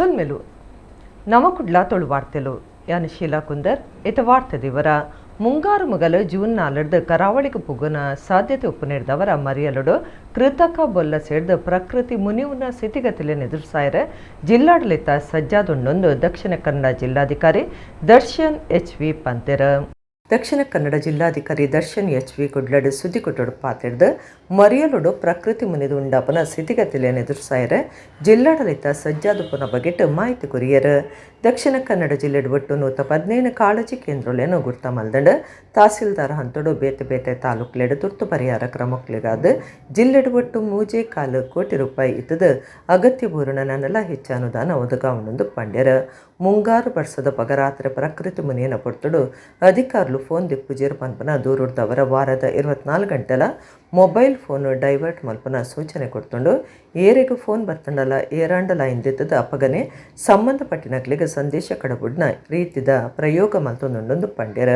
ಸೊನ್ಮೆಲು ನಮಕುಡ್ಲ ತೊಳು ವಾರ್ತೆಲು ಯಾನ್ ಶೀಲಾ ಕುಂದರ್ ಇತ ವಾರ್ತೆ ದಿವರ ಮುಂಗಾರು ಮುಗಲು ಜೂನ್ 4 ಕರಾವಳಿಗೆ ಪುಗುನ ಸಾಧ್ಯತೆ ಉಪ್ಪುನೇರ್ದವರ ಮರಿಯಲುಡು ಕೃತಕ ಬೊಲ್ಲ ಸೇಡ್ದು ಪ್ರಕೃತಿ ಮುನಿಯುನ ಸ್ಥಿತಿಗತಿಯನ್ನು ಎದುರಿಸಾಯರೆ ಜಿಲ್ಲಾಡಳಿತ ಸಜ್ಜಾದುಂಡೊಂದು ದಕ್ಷಿಣ ಕನ್ನಡ ಜಿಲ್ಲಾಧಿಕಾರಿ ದರ್ಶನ್ ಎಚ್.ವಿ. ಪಂತೆರ ದಕ್ಷಿಣ ಕನ್ನಡ ಜಿಲ್ಲಾಧಿಕಾರಿ ದರ್ಶನ್ ಎಚ್.ವಿ. ಕುಡ್ಲಡ್ ಸುದ್ದಿಕೊಟ್ಟಡು ಪಾತಿರ್ದು ಮರಿಯಲುಡು ಪ್ರಕೃತಿ ಮುನಿದು ಉಂಡಾಪನ ಸ್ಥಿತಿಗತಿಯನ್ನು ಎದುರಿಸಾಯರೆ ಜಿಲ್ಲಾಡಳಿತ ಸಜ್ಜಾದುಪುನ ಬಗೆಟ್ ಮಾಹಿತಿ ಕೊರಿಯರು ದಕ್ಷಿಣ ಕನ್ನಡ ಜಿಲ್ಲೆಡ್ ಒಟ್ಟು 117 ಕಾಳಜಿ ಕೇಂದ್ರಗಳನ್ನು ಗುರ್ತ ಮಲ್ದಂಡು ತಹಸೀಲ್ದಾರ್ ಹಂತೋಡು ಬೇತೆ ಬೇತೆ ತಾಲೂಕ್ಲೆಡ್ ತುರ್ತು ಪರಿಹಾರ ಕ್ರಮಕ್ಲಿಗಾದ ಜಿಲ್ಲೆಡ್ ಒಟ್ಟು 3.4 ಕೋಟಿ ರೂಪಾಯಿ ಇತ್ತದ ಅಗತ್ಯ ಪೂರ್ಣನನ್ನೆಲ್ಲ ಹೆಚ್ಚು ಅನುದಾನ ಒದಗಾವಣೆಂದು ಪಂಡ್ಯರ ಮುಂಗಾರು ವರ್ಷದ ಪಗರಾತ್ರಿ ಪ್ರಕೃತಿ ಮುನಿಯನ್ನು ಪೊರ್ತುಡು ಅಧಿಕಾರುలు ಫೋನ್ ದಿಪ್ಪುಜೇರು ಪನ್ಪನ ದೂರುಡ್ದವರ ವಾರದ 24 ಗಂಟೆಲ ಮೊಬೈಲ್ ಫೋನ್ ಡೈವರ್ಟ್ ಮಲ್ಪನ ಸೂಚನೆ ಕೊಡ್ತುಂಡು ಏರೆಗೂ ಫೋನ್ ಬರ್ತಂಡಲ ಏರಾಂಡಲ ಇಂದಿತ್ತದ ಅಪಗನೆ ಸಂಬಂಧಪಟ್ಟಿನಕ್ಲಿಗೆ ಸಂದೇಶ ಕಡಬುಡ್ನ ರೀತಿದ ಪ್ರಯೋಗ ಮಲ್ತೊಂದುಂಡೊಂದು ಪಂಡ್ಯರ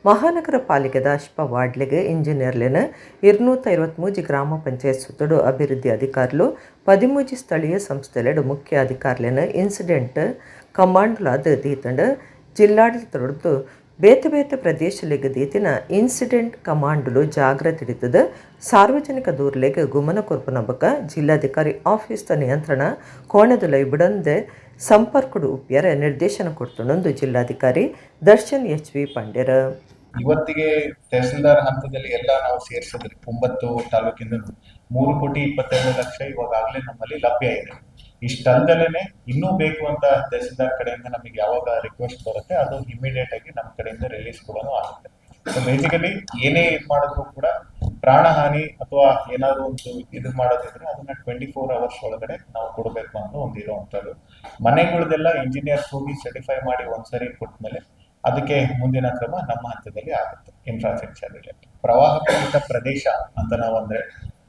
ಮಹಾನಗರ ಪಾಲಿಕೆದ ಅಶ್ಪ ವಾರ್ಡ್ಲೆಗೆ ಇಂಜಿನಿಯರ್ಲೆನ 253 ಗ್ರಾಮ ಪಂಚಾಯತ್ ಸುತ್ತಡು ಅಭಿವೃದ್ಧಿ ಅಧಿಕಾರುలు 13 ಸ್ಥಳೀಯ ಸಂಸ್ಥೆಲೆಡು ಮುಖ್ಯ ಅಧಿಕಾರುಲೆನ ಇನ್ಸಿಡೆಂಟ್ ಕಮಾಂಡ್ಲಾದ ದೀತಂಡು ಜಿಲ್ಲಾಡಳಿತರೊಡ್ದು ಬೇತೆ ಬೇತೆ ಪ್ರದೇಶಲೆಗೆ ದೀತಿನ ಇನ್ಸಿಡೆಂಟ್ ಕಮಾಂಡ್ಲು ಜಾಗ್ರತೆ ಹಿಡಿತದ ಸಾರ್ವಜನಿಕ ದೂರ್ಲೆಗೆ ಗುಮನ ಕೊರ್ಪುನ ಬಕ ಜಿಲ್ಲಾಧಿಕಾರಿ ಆಫೀಸ್ದ ನಿಯಂತ್ರಣ ಕೋಣೆದುಲೈ ಬಿಡಂದೆ ಸಂಪರ್ಕಡು ಉಪ್ಯರ ನಿರ್ದೇಶನ ಕೊಡ್ತೊಂದು ಜಿಲ್ಲಾಧಿಕಾರಿ ದರ್ಶನ್ ಎಚ್.ವಿ. ಪಂಡ್ಯರ ಇವತ್ತಿಗೆ ತಹಸೀಲ್ದಾರ್ ಹಂತದಲ್ಲಿ ಎಲ್ಲ ನಾವು ಸೇರಿಸಿದ್ರಿ 9 ತಾಲೂಕಿಂದ 3,22,00,000 ಇವಾಗಲೇ ನಮ್ಮಲ್ಲಿ ಲಭ್ಯ ಇದೆ. ಇಷ್ಟಲ್ದಲೇನೆ ಇನ್ನೂ ಬೇಕು ಅಂತ ತಹಸೀಲ್ದಾರ್ ಕಡೆಯಿಂದ ನಮಗೆ ಯಾವಾಗ ರಿಕ್ವೆಸ್ಟ್ ಬರುತ್ತೆ ಅದು ಇಮಿಡಿಯೇಟ್ ಆಗಿ ನಮ್ಮ ಕಡೆಯಿಂದ ರಿಲೀಸ್ ಕೂಡ ಆಗುತ್ತೆ. ಸೊ ಬೇಸಿಕಲಿ ಏನೇ ಇದು ಮಾಡಿದ್ರು ಕೂಡ ಪ್ರಾಣಹಾನಿ ಅಥವಾ ಏನಾದ್ರು ಒಂದು ಇದು ಮಾಡೋದಿದ್ರೆ ಅದನ್ನ 24 ಅವರ್ಸ್ ಒಳಗಡೆ ನಾವು ಕೊಡಬೇಕು ಅಂತ ಒಂದು ಇರುವಂತದ್ದು. ಮನೆಗಳದೆಲ್ಲ ಇಂಜಿನಿಯರ್ಸ್ ಹೋಗಿ ಸರ್ಟಿಫೈ ಮಾಡಿ ಒಂದ್ಸರಿ ಕೊಟ್ಮೇಲೆ ಅದಕ್ಕೆ ಮುಂದಿನ ಕ್ರಮ ನಮ್ಮ ಹಂತದಲ್ಲಿ ಆಗುತ್ತೆ. ಇನ್ಫ್ರಾಸ್ಟ್ರಕ್ಚರ್ ರಿಲೇಟೆಡ್ ಪ್ರವಾಹ ಪೀಡಿತ ಪ್ರದೇಶ ಅಂತ ನಾವು ಅಂದ್ರೆ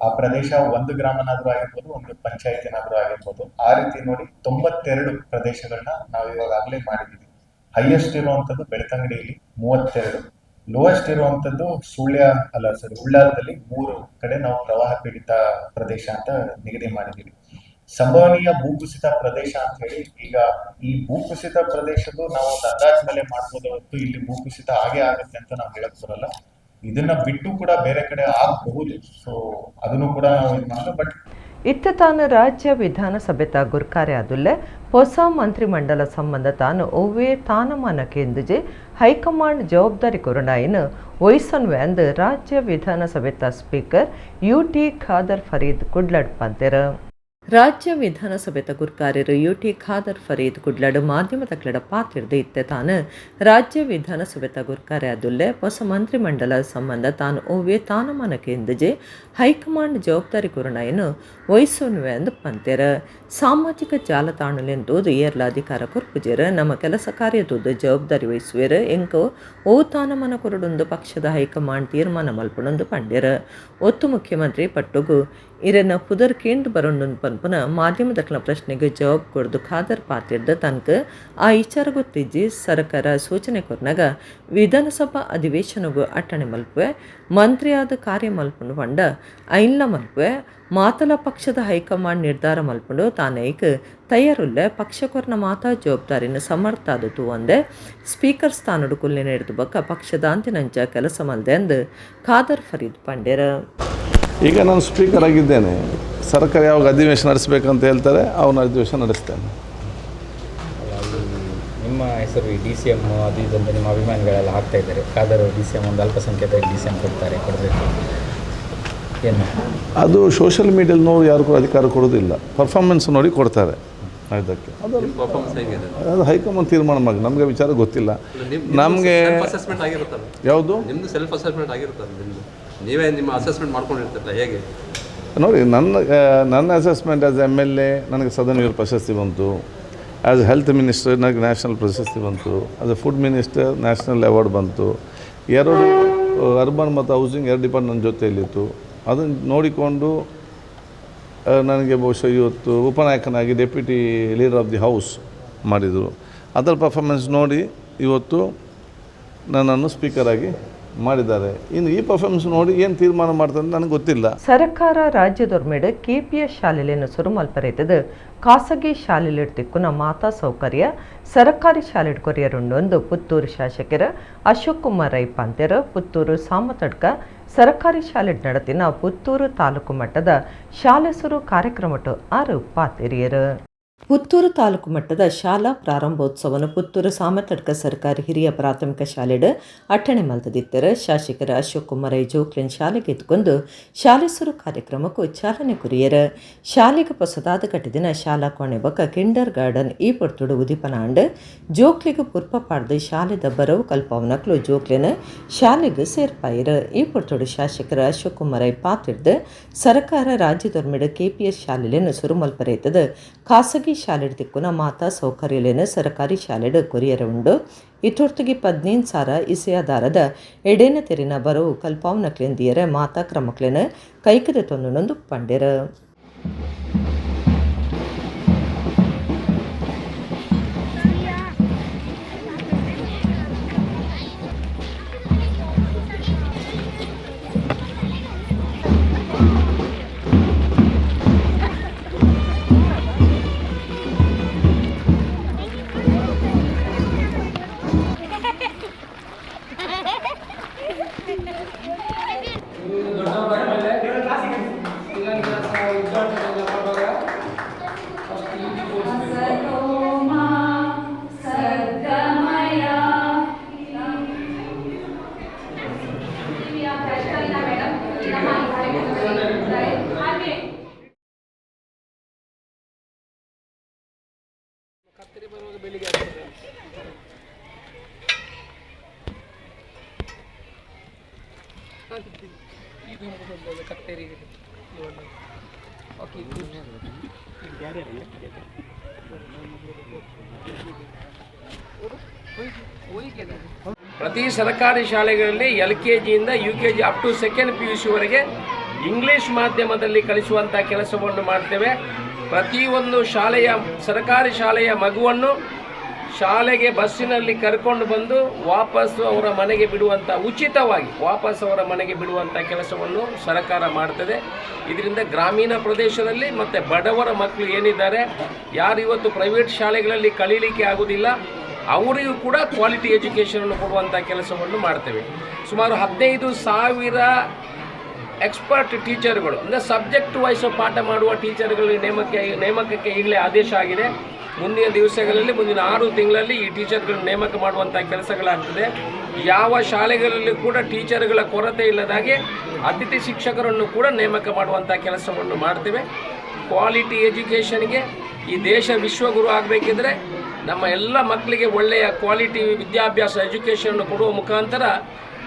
ಆ ಪ್ರದೇಶ ಒಂದು ಗ್ರಾಮನಾದ್ರೂ ಆಗಿರ್ಬೋದು, ಒಂದು ಪಂಚಾಯತಿನಾದ್ರೂ ಆಗಿರ್ಬೋದು, ಆ ರೀತಿ ನೋಡಿ 92 ಪ್ರದೇಶಗಳನ್ನ ನಾವು ಇವಾಗಲೇ ಮಾಡಿದ್ದೀವಿ. ಹೈಯೆಸ್ಟ್ ಇರುವಂತದ್ದು ಬೆಳ್ತಂಗಡಿಯಲ್ಲಿ 32, ಲೋಯೆಸ್ಟ್ ಇರುವಂತದ್ದು ಉಳ್ಳಾಲದಲ್ಲಿ 3 ಕಡೆ ನಾವು ಪ್ರವಾಹ ಪೀಡಿತ ಪ್ರದೇಶ ಅಂತ ನಿಗದಿ ಮಾಡಿದ್ದೀವಿ. ಸಂಭವನೀಯ ಭೂಕುಸಿತ ಪ್ರದೇಶ ಅಂತ ಹೇಳಿ ಈಗ ಈ ಭೂಕುಸಿತ ಪ್ರದೇಶದ್ದು ನಾವು ಒಂದು ಅಂದಾಜ್ ಮೇಲೆ ಮಾಡ್ಬೋದು ಹೊರತು ಇಲ್ಲಿ ಭೂಕುಸಿತ ಆಗೇ ಆಗುತ್ತೆ ಅಂತ ನಾವು ಹೇಳಕ್ ಬರಲ್ಲ. ಇದನ್ನ ಬಿಟ್ಟು ಕೂಡ ಬೇರೆ ಕಡೆ ಆಗಬಹುದು. ಸೊ ಅದನ್ನು ಕೂಡ ನಾವು ಇದು ಮಾಡಲ್ಲ. ಬಟ್ ಇತ್ತ ತಾನು ರಾಜ್ಯ ವಿಧಾನಸಭೆತ ಗುರ್ಕಾರೆ ಆದುಲ್ಲೆ ಹೊಸ ಮಂತ್ರಿಮಂಡಲ ಸಂಬಂಧ ತಾನು ಒವ್ವೇ ತಾನಮಾನಕ್ಕೆ ಎಂದುಜೆ ಹೈಕಮಾಂಡ್ ಜವಾಬ್ದಾರಿ ಕೊರಡಾಯಿನ ವಹಿಸನ್ವೆ ಅಂದು ರಾಜ್ಯ ವಿಧಾನಸಭೆತ ಸ್ಪೀಕರ್ ಯು.ಟಿ. ಖಾದರ್ ಫರೀದ್ ಕುಡ್ಲಡ್ ಪಂತೆರ ರಾಜ್ಯ ವಿಧಾನಸಭೆತ ಗುರ್ಕಾರ್ಯರು ಯು.ಟಿ. ಖಾದರ್ ಫರೀದ್ ಕುಡ್ಲಡ್ ಮಾಧ್ಯಮದಕ್ಲಡ ಪಾತಿರ್ದು ಇತ್ತೆ ತಾನು ರಾಜ್ಯ ವಿಧಾನಸಭೆತ ಗುರ್ಕಾರೆ ಆದುಲ್ಲೆ ಹೊಸ ಮಂತ್ರಿಮಂಡಲ ಸಂಬಂಧ ತಾನು ಒವ್ವೇ ತಾನಮಾನಕ್ಕೆ ಎಂದುಜೆ ಹೈಕಮಾಂಡ್ ಜವಾಬ್ದಾರಿ ಕೊರಡಾಯಿನ ವಹಿಸನ್ವೆ ಅಂದು ಪಂತೆರ ಸಾಮಾಜಿಕ ಜಾಲತಾಣಲೆಂದೋದು ಏರ್ಲ ಅಧಿಕಾರ ಕೊರ್ಪುಜೆರ ನಮ್ಮ ಕೆಲಸ ಕಾರ್ಯದೋದು ಜವಾಬ್ದಾರಿ ವಹಿಸುವೆರ ಎಂಕೋ ಓ ತಾನಮಾನ ಕೊರಡೊಂದು ಪಕ್ಷದ ಹೈಕಮಾಂಡ್ ತೀರ್ಮಾನ ಮಲ್ಪುಣೊಂದು ಪಂಡ್ಯರ ಒತ್ತು ಮುಖ್ಯಮಂತ್ರಿ ಪಟ್ಟುಗು ಇರನ್ನ ಪುದರ್ ಕೇಂದ್ರ ಬರೋಂಡೊಂದು ಪನ್ಪುನ ಮಾಧ್ಯಮದಕ್ಲ ಪ್ರಶ್ನೆಗೆ ಜವಾಬ್ ಕೊಡ್ದು ಖಾದರ್ ಪಾತಿರ್ದ ತನಕ ಆ ವಿಚಾರ ಗೊತ್ತಿಜ್ಜಿ ಸರ್ಕಾರ ಸೂಚನೆ ಕೊರ್ನಾಗ ವಿಧಾನಸಭಾ ಅಧಿವೇಶನಗೂ ಅಟ್ಟಣೆ ಮಲ್ಪುವೆ ಮಂತ್ರಿಯಾದ ಕಾರ್ಯ ಮಲ್ಪುಂಡು ಪಂಡ ಐನ್ಲ ಮಲ್ಪುವೆ ಮಾತಲ ಪಕ್ಷದ ಹೈಕಮಾಂಡ್ ನಿರ್ಧಾರ ಮಲ್ಪುಂಡು ತಾನೈಕ್ ತಯಾರುಲ್ಲೆ ಪಕ್ಷಕೊರ್ನ ಮಾತಾ ಜವಾಬ್ದಾರಿನ ಸಮರ್ಥ ಆದತು ಒಂದೇ ಸ್ಪೀಕರ್ ಸ್ಥಾನಡು ಕುಲ್ಲೆ ಹಿಡಿದು ಬಕ್ಕ ಪಕ್ಷದ ಅಂತಿನಂಚ ಕೆಲಸ ಮಲ್ದೆ ಅಂದು ಖಾದರ್ ಫರೀದ್ ಪಂಡ್ಯರ ಈಗ ನಾನು ಸ್ಪೀಕರ್ ಆಗಿದ್ದೇನೆ. ಸರ್ಕಾರ ಯಾವಾಗ ಅಧಿವೇಶನ ನಡೆಸಬೇಕಂತ ಹೇಳ್ತಾರೆ ಅವನ ಅಧಿವೇಶನ ನಡೆಸ್ತೇನೆ. ನಿಮ್ಮ ಹೆಸರು DCM ಅದು ಇದಂತ ನಿಮ್ಮ ಅಭಿಮಾನಿಗಳೆಲ್ಲ ಹಾಕ್ತಾ ಇದ್ದಾರೆ. ಖಾದರ್ DCM ಒಂದು ಅಲ್ಪಸಂಖ್ಯಾತ DCM ಕೊಡಬೇಕು ಏನು ಅದು ಸೋಷಿಯಲ್ ಮೀಡಿಯಲ್ಲಿ ನೋಡಿ ಯಾರು ಕೂಡ ಅಧಿಕಾರ ಕೊಡೋದಿಲ್ಲ, ಪರ್ಫಾರ್ಮೆನ್ಸ್ ನೋಡಿ ಕೊಡ್ತಾರೆ. ಅದಕ್ಕೆ ಅದು ಹೈಕಮಾಂಡ್ ತೀರ್ಮಾನ ಮಾಡಿ ನಮಗೆ ವಿಚಾರ ಗೊತ್ತಿಲ್ಲ. ನಮಗೆ ಯಾವುದು ನಿಮ್ಮದು ಸೆಲ್ಫ್ ಅಸೆಸ್ಮೆಂಟ್ ಆಗಿರುತ್ತಲ್ಲ, ನೀವೇ ನಿಮ್ಮ ಅಸೆಸ್ಮೆಂಟ್ ಮಾಡ್ಕೊಂಡಿರ್ತಿರಲ್ಲ ಹೇಗೆ ನೋಡಿ. ನನ್ನ ಅಸೆಸ್ಮೆಂಟ್ ಆ್ಯಸ್ MLA ನನಗೆ ಸದನ್ ವೀರ್ ಪ್ರಶಸ್ತಿ ಬಂತು. ಆ್ಯಸ್ ಹೆಲ್ತ್ ಮಿನಿಸ್ಟರ್ ನನಗೆ ನ್ಯಾಷನಲ್ ಪ್ರಶಸ್ತಿ ಬಂತು. As A food minister national award ಬಂತು. 2 ಅರ್ಬನ್ ಮತ್ತು ಹೌಸಿಂಗ್ 2 ಡಿಪಾರ್ಟ್ಮೆಂಟ್ ನನ್ನ ಜೊತೆಯಲ್ಲಿತ್ತು. ಅದನ್ನು ನೋಡಿಕೊಂಡು ನನಗೆ ಬಹುಶಃ ಇವತ್ತು ಉಪನಾಯಕನಾಗಿ deputy leader of the house ಮಾಡಿದರು. ಅದರ ಪರ್ಫಾರ್ಮೆನ್ಸ್ ನೋಡಿ ಇವತ್ತು ನನ್ನನ್ನು ಸ್ಪೀಕರಾಗಿ ಮಾಡಿದ್ದಾರೆ. ಇನ್ನು ಈ ಪರ್ಫಾರ್ಮೆನ್ಸ್ ನೋಡಿ ಏನು ತೀರ್ಮಾನ ಮಾಡ್ತಾರೆ ನನಗೆ ಗೊತ್ತಿಲ್ಲ. ಸರ್ಕಾರ ರಾಜ್ಯದೊರ್ಮೆಡ್ ಕೆಪಿಎಸ್ ಶಾಲೆಯನ್ನು ಸುರುಮಲ್ಪರೈತದ ಖಾಸಗಿ ಶಾಲೆಲಿಡ್ತಿಕ್ಕುನ ಮಾತಾ ಸೌಕರ್ಯ ಸರ್ಕಾರಿ ಶಾಲೆಡ್ ಕೊರಿಯರುಂಡೊಂದು ಪುತ್ತೂರು ಶಾಸಕರ ಅಶೋಕ್ ಕುಮಾರ್ ರೈ ಪಾಂತೆರ್ ಪುತ್ತೂರು ಸಾಮತಡ್ಕ ಸರ್ಕಾರಿ ಶಾಲೆಡ್ ನಡತಿನ ಪುತ್ತೂರು ತಾಲೂಕು ಮಟ್ಟದ ಶಾಲೆ ಸುರು ಕಾರ್ಯಕ್ರಮಟ್ಟು ಆರು ಪಾತೆರಿಯರು. ಪುತ್ತೂರು ತಾಲೂಕು ಮಟ್ಟದ ಶಾಲಾ ಪ್ರಾರಂಭೋತ್ಸವವನ್ನು ಪುತ್ತೂರು ಸಾಮತಡ್ಕ ಸರ್ಕಾರಿ ಹಿರಿಯ ಪ್ರಾಥಮಿಕ ಶಾಲೆಡ್ ಅಟ್ಟಣೆ ಮಲ್ತದಿತ್ತರ ಶಾಸಕರ ಅಶೋಕ್ ಕುಮಾರ್ ಜೋಕ್ಲಿನ್ ಶಾಲೆಗೆ ಎತ್ಕೊಂಡು ಶಾಲೆ ಸುರು ಕಾರ್ಯಕ್ರಮಕ್ಕೂ ಚಾಲನೆ ಕುರಿಯರ. ಶಾಲೆಗೆ ಹೊಸದಾದ ಕಟ್ಟಿದಿನ ಶಾಲಾ ಕೋಣೆ ಬೊಕ್ಕ ಕಿಂಡರ್ ಗಾರ್ಡನ್ ಈ ಪೊರ್ತುಡು ಉದಿಪನಾಂಡ್ ಜೋಕ್ಲಿಗೆ ಪುರ್ಪ ಪಾಡ್ದು ಶಾಲೆದ ಬರವು ಕಲ್ಪವನಕ್ಲು ಜೋಕ್ಲಿನ ಶಾಲೆಗೆ ಸೇರ್ಪಾಯಿರ. ಈ ಪೊರ್ತುಡು ಶಾಸಕರ ಅಶೋಕ್ ಕುಮಾರ್ ಪಾತಿರ್ದು ಸರ್ಕಾರ ರಾಜ್ಯದೊರ್ಮೆಡ್ ಕೆಪಿಎಸ್ ಶಾಲೆಯನ್ನು ಸುರುಮಲ್ಪರೈತದ ಖಾಸಗಿ ಶಾಲೆಡ್ ತಿಕ್ಕುನ ಮಾತಾ ಸೌಕರ್ಯಲೇನ ಸರ್ಕಾರಿ ಶಾಲೆಡ್ ಕೊರಿಯರ ಉಂಡು. ಇತೊರ್ತಿಗೆ 15,000 ಇಸೆಯಾದಾರದ ಎಡೇನ ತೆರಿನ ಬರವು ಕಲ್ಪಾವನಕ್ಲೆಂದಿಯರ ಮಾತಾ ಕ್ರಮಕ್ಲೆನ ಕೈಕದ ತೊಂದೊಂದು ಪಂಡೆರ. ಪ್ರತಿ ಸರ್ಕಾರಿ ಶಾಲೆಗಳಲ್ಲಿ LKG ಇಂದ UKG up to 2nd PUC ವರೆಗೆ ಇಂಗ್ಲಿಷ್ ಮಾಧ್ಯಮದಲ್ಲಿ ಕಲಿಸುವಂಥ ಕೆಲಸವನ್ನು ಮಾಡ್ತೇವೆ. ಪ್ರತಿಯೊಂದು ಶಾಲೆಯ ಸರ್ಕಾರಿ ಶಾಲೆಯ ಮಗುವನ್ನು ಶಾಲೆಗೆ ಬಸ್ಸಿನಲ್ಲಿ ಕರ್ಕೊಂಡು ಬಂದು ವಾಪಸ್ಸು ಅವರ ಮನೆಗೆ ಬಿಡುವಂಥ ಉಚಿತವಾಗಿ ವಾಪಸ್ ಅವರ ಮನೆಗೆ ಬಿಡುವಂಥ ಕೆಲಸವನ್ನು ಸರ್ಕಾರ ಮಾಡ್ತದೆ. ಇದರಿಂದ ಗ್ರಾಮೀಣ ಪ್ರದೇಶದಲ್ಲಿ ಮತ್ತು ಬಡವರ ಮಕ್ಕಳು ಏನಿದ್ದಾರೆ ಯಾರು ಇವತ್ತು ಪ್ರೈವೇಟ್ ಶಾಲೆಗಳಲ್ಲಿ ಕಲೀಲಿಕ್ಕೆ ಆಗೋದಿಲ್ಲ ಅವರಿಗೂ ಕೂಡ ಕ್ವಾಲಿಟಿ ಎಜುಕೇಷನನ್ನು ಕೊಡುವಂಥ ಕೆಲಸವನ್ನು ಮಾಡ್ತೇವೆ. ಸುಮಾರು 15,000 ಎಕ್ಸ್ಪರ್ಟ್ ಟೀಚರ್ಗಳು ಅಂದರೆ ಸಬ್ಜೆಕ್ಟ್ ವೈಸ್ ಪಾಠ ಮಾಡುವ ಟೀಚರ್ಗಳ ನೇಮಕಕ್ಕೆ ಈಗಲೇ ಆದೇಶ ಆಗಿದೆ. ಮುಂದಿನ ದಿವಸಗಳಲ್ಲಿ ಮುಂದಿನ 6 ತಿಂಗಳಲ್ಲಿ ಈ ಟೀಚರ್ಗಳನ್ನು ನೇಮಕ ಮಾಡುವಂಥ ಕೆಲಸಗಳಾಗ್ತದೆ. ಯಾವ ಶಾಲೆಗಳಲ್ಲಿ ಕೂಡ ಟೀಚರ್ಗಳ ಕೊರತೆ ಇಲ್ಲದಾಗೆ ಅತಿಥಿ ಶಿಕ್ಷಕರನ್ನು ಕೂಡ ನೇಮಕ ಮಾಡುವಂಥ ಕೆಲಸವನ್ನು ಮಾಡ್ತೇವೆ. ಕ್ವಾಲಿಟಿ ಎಜುಕೇಷನ್ಗೆ ಈ ದೇಶ ವಿಶ್ವಗುರು ಆಗಬೇಕಿದ್ರೆ ನಮ್ಮ ಎಲ್ಲ ಮಕ್ಕಳಿಗೆ ಒಳ್ಳೆಯ ಕ್ವಾಲಿಟಿ ವಿದ್ಯಾಭ್ಯಾಸ ಎಜುಕೇಷನ್ ಕೊಡುವ ಮುಖಾಂತರ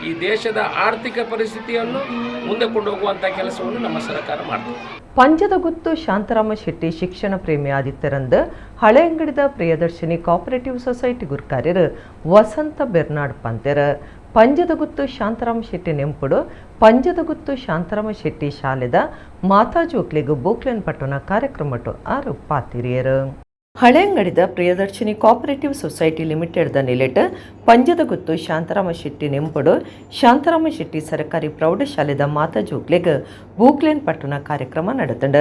ಈ ದೇಶದ ಆರ್ಥಿಕ ಪರಿಸ್ಥಿತಿಯನ್ನು ಮುಂದೆ ಕೊಂಡೋಗುವಂಥ ಕೆಲಸವನ್ನು ನಮ್ಮ ಸರ್ಕಾರ ಮಾಡ್ತದೆ. ಪಂಜದ ಗುತ್ತು ಶಾಂತರಾಮ ಶೆಟ್ಟಿ ಶಿಕ್ಷಣ ಪ್ರೇಮಿ ಆದಿತ್ಯರಂದ ಹಳೆ ಅಂಗಡಿದ ಪ್ರಿಯದರ್ಶಿನಿ ಕೋಆಪರೇಟಿವ್ ಸೊಸೈಟಿ ಗುರುಕಾರ್ಯರು ವಸಂತ ಬೆರ್ನಾಡ್ ಪಂತೆರ ಪಂಜದ ಗುತ್ತು ಶಾಂತರಾಮ ಶೆಟ್ಟಿ ನೆಂಪುಡು ಪಂಜದ ಗುತ್ತು ಶಾಂತರಾಮ ಶೆಟ್ಟಿ ಶಾಲೆದ ಮಾತಾ ಜೋಕ್ಲಿಗು ಬೋಕ್ಲೆನ್ ಪಟ್ಟಣ ಕಾರ್ಯಕ್ರಮಟ್ಟು ಆರು ಪಾತಿರಿಯರು. ಹಳೆ ಅಂಗಡಿದ ಪ್ರಿಯದರ್ಶಿನಿ ಕೋಆಪರೇಟಿವ್ ಸೊಸೈಟಿ ಲಿಮಿಟೆಡ್ದ ನಿಲೆಟ್ ಪಂಜದ ಗುತ್ತು ಶಾಂತರಾಮ ಶೆಟ್ಟಿ ನೆಂಪುಡು ಶಾಂತರಾಮ ಶೆಟ್ಟಿ ಸರ್ಕಾರಿ ಪ್ರೌಢಶಾಲೆದ ಮಾತಾ ಜೋಕ್ಲೆಗ್ ಬೂಕ್ಲೆನ್ ಪಟ್ಟಣ ಕಾರ್ಯಕ್ರಮ ನಡೆತಂಡ.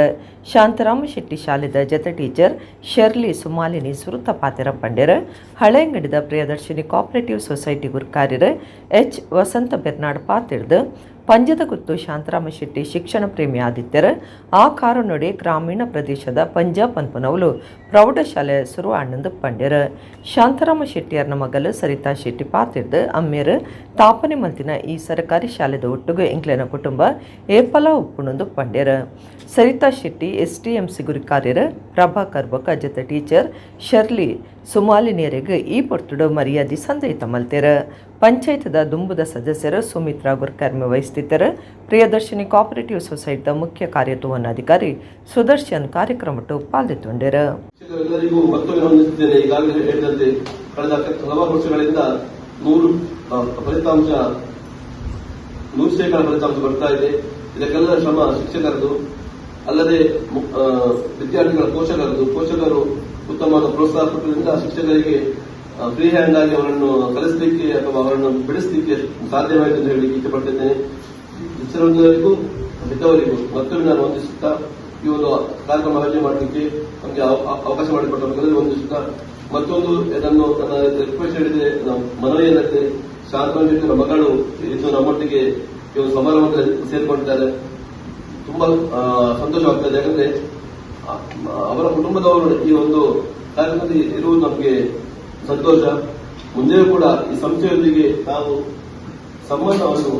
ಶಾಂತರಾಮ ಶೆಟ್ಟಿ ಶಾಲೆದ ಜತೆ ಟೀಚರ್ ಶರ್ಲಿ ಸುಮಾಲಿನಿ ಸುರುತ ಪಾತೆರ ಪಂಡ್ಯರ ಹಳೆ ಅಂಗಡಿದ ಪ್ರಿಯದರ್ಶಿನಿ ಕೋಆಪರೇಟಿವ್ ಸೊಸೈಟಿ ಗುರುಕಾರ್ಯರು H ವಸಂತ ಬೆರ್ನಾಡ್ ಪಾತಿರ್ದು ಪಂಜದ ಗುತ್ತು ಶಾಂತರಾಮ ಶೆಟ್ಟಿ ಶಿಕ್ಷಣ ಪ್ರೇಮಿ ಆದಿತ್ಯರ ಆ ಕಾರಣೊಡೆ ಗ್ರಾಮೀಣ ಪ್ರದೇಶದ ಪಂಜಾಬ್ ಪನ್ಪನವಲು ಪ್ರೌಢಶಾಲೆ ಶುರು ಆನಂದ್ ಪಂಡ್ಯರ. ಶಾಂತರಾಮ ಶೆಟ್ಟಿಯರ್ನ ಮಗಲು ಸರಿತಾ ಶೆಟ್ಟಿ ಪಾತಿರ್ದು ಅಮ್ಮೆರು ತಾಪನೆ ಮಲ್ತಿನ ಈ ಸರ್ಕಾರಿ ಶಾಲೆದ ಒಟ್ಟುಗು ಎಂಕ್ಲೆನ ಕುಟುಂಬ ಏಪಲ ಉಪ್ಪುಣಂದು ಪಂಡ್ಯರ. ಸರಿತಾ ಶೆಟ್ಟಿ STMC ಗುರಿಕಾರ್ಯರ ಪ್ರಭಾಕರ್ ಬೊಕ್ಕ ಜತೆ ಟೀಚರ್ ಶರ್ಲಿ ಸುಮಾಲಿನಿಯರಿಗೆ ಈ ಪೊರ್ತುಡು ಮರ್ಯಾದೆ ಸಂದೈತ ಮಲ್ತೆರ. ಪಂಚಾಯತದ ದುಂಬುದ ಸದಸ್ಯರು ಸುಮಿತ್ರಾ ಗುರ್ಕರ್ಮಿ ವಹಿಸ್ತಿದ್ದರು. ಪ್ರಿಯದರ್ಶಿನಿ ಕೋಆಪರೇಟಿವ್ ಸೊಸೈಟಿದ ಮುಖ್ಯ ಕಾರ್ಯನಿರ್ವಹಣಾಧಿಕಾರಿ ಸುದರ್ಶನ್ ಕಾರ್ಯಕ್ರಮಟ್ಟು ಪಾಲ್ಗೊಂಡರು. ಎಲ್ಲರಿಗೂ ಕರ್ತವ್ಯ ಹೊಂದಿದ್ದೇನೆ. ಈಗಾಗಲೇ ಹೇಳಿದಂತೆ ಕಳೆದ ಹಲವಾರು ವರ್ಷಗಳಿಂದ 100% ಫಲಿತಾಂಶ ಬರ್ತಾ ಇದೆ. ಇದಕ್ಕೆಲ್ಲ ಶ್ರಮ ಶಿಕ್ಷಕರದು, ಅಲ್ಲದೆ ವಿದ್ಯಾರ್ಥಿಗಳ ಪೋಷಕರು ಉತ್ತಮವಾದ ಪ್ರೋತ್ಸಾಹ ಕೊಟ್ಟರಿಂದ ಶಿಕ್ಷಕರಿಗೆ ಫ್ರೀ ಹ್ಯಾಂಡ್ ಆಗಿ ಅವರನ್ನು ಕಲಿಸಲಿಕ್ಕೆ ಅಥವಾ ಅವರನ್ನು ಬಿಡಿಸಲಿಕ್ಕೆ ಸಾಧ್ಯವಾಯಿತು ಎಂದು ಹೇಳಲಿಕ್ಕೆ ಇಷ್ಟಪಡ್ತಿದ್ದೇನೆ. ಇಷ್ಟರವರಿಗೂ ಹೆತ್ತವರಿಗೂ ಮತ್ತೊಮ್ಮೆ ನಾನು ವಂದಿಸುತ್ತಾ ಈ ಒಂದು ಕಾರ್ಯಕ್ರಮ ಆಯೋಜನೆ ಮಾಡಲಿಕ್ಕೆ ನಮಗೆ ಅವಕಾಶ ಮಾಡಿಕೊಟ್ಟವರಿಗೆಲ್ಲರೂ ವಂದಿಸುತ್ತಾ ಮತ್ತೊಂದು ಇದನ್ನು ನನ್ನ ರಿಕ್ವೆಸ್ಟ್ ಹೇಳಿದೆ, ಮನವಿ ಏನಂತೆ ಶಾಂತವಾಗಿದ್ದ ಮಗಳು ಇಂದು ನಮ್ಮೊಟ್ಟಿಗೆ ಈ ಒಂದು ಸಮಾರಂಭದಲ್ಲಿ ಸೇರಿಕೊಂಡಿದ್ದಾರೆ. ತುಂಬಾ ಸಂತೋಷವಾಗ್ತದೆ. ಯಾಕಂದ್ರೆ ಅವರ ಕುಟುಂಬದವರು ಈ ಒಂದು ಕಾರ್ಯಕ್ರಮದಲ್ಲಿ ಇರುವುದು ನಮಗೆ ಸಂತೋಷ. ಮುಂದೆಯೂ ಕೂಡ ಈ ಸಂಸ್ಥೆಯೊಂದಿಗೆ ನಾವು ಸಂಬಂಧವನ್ನು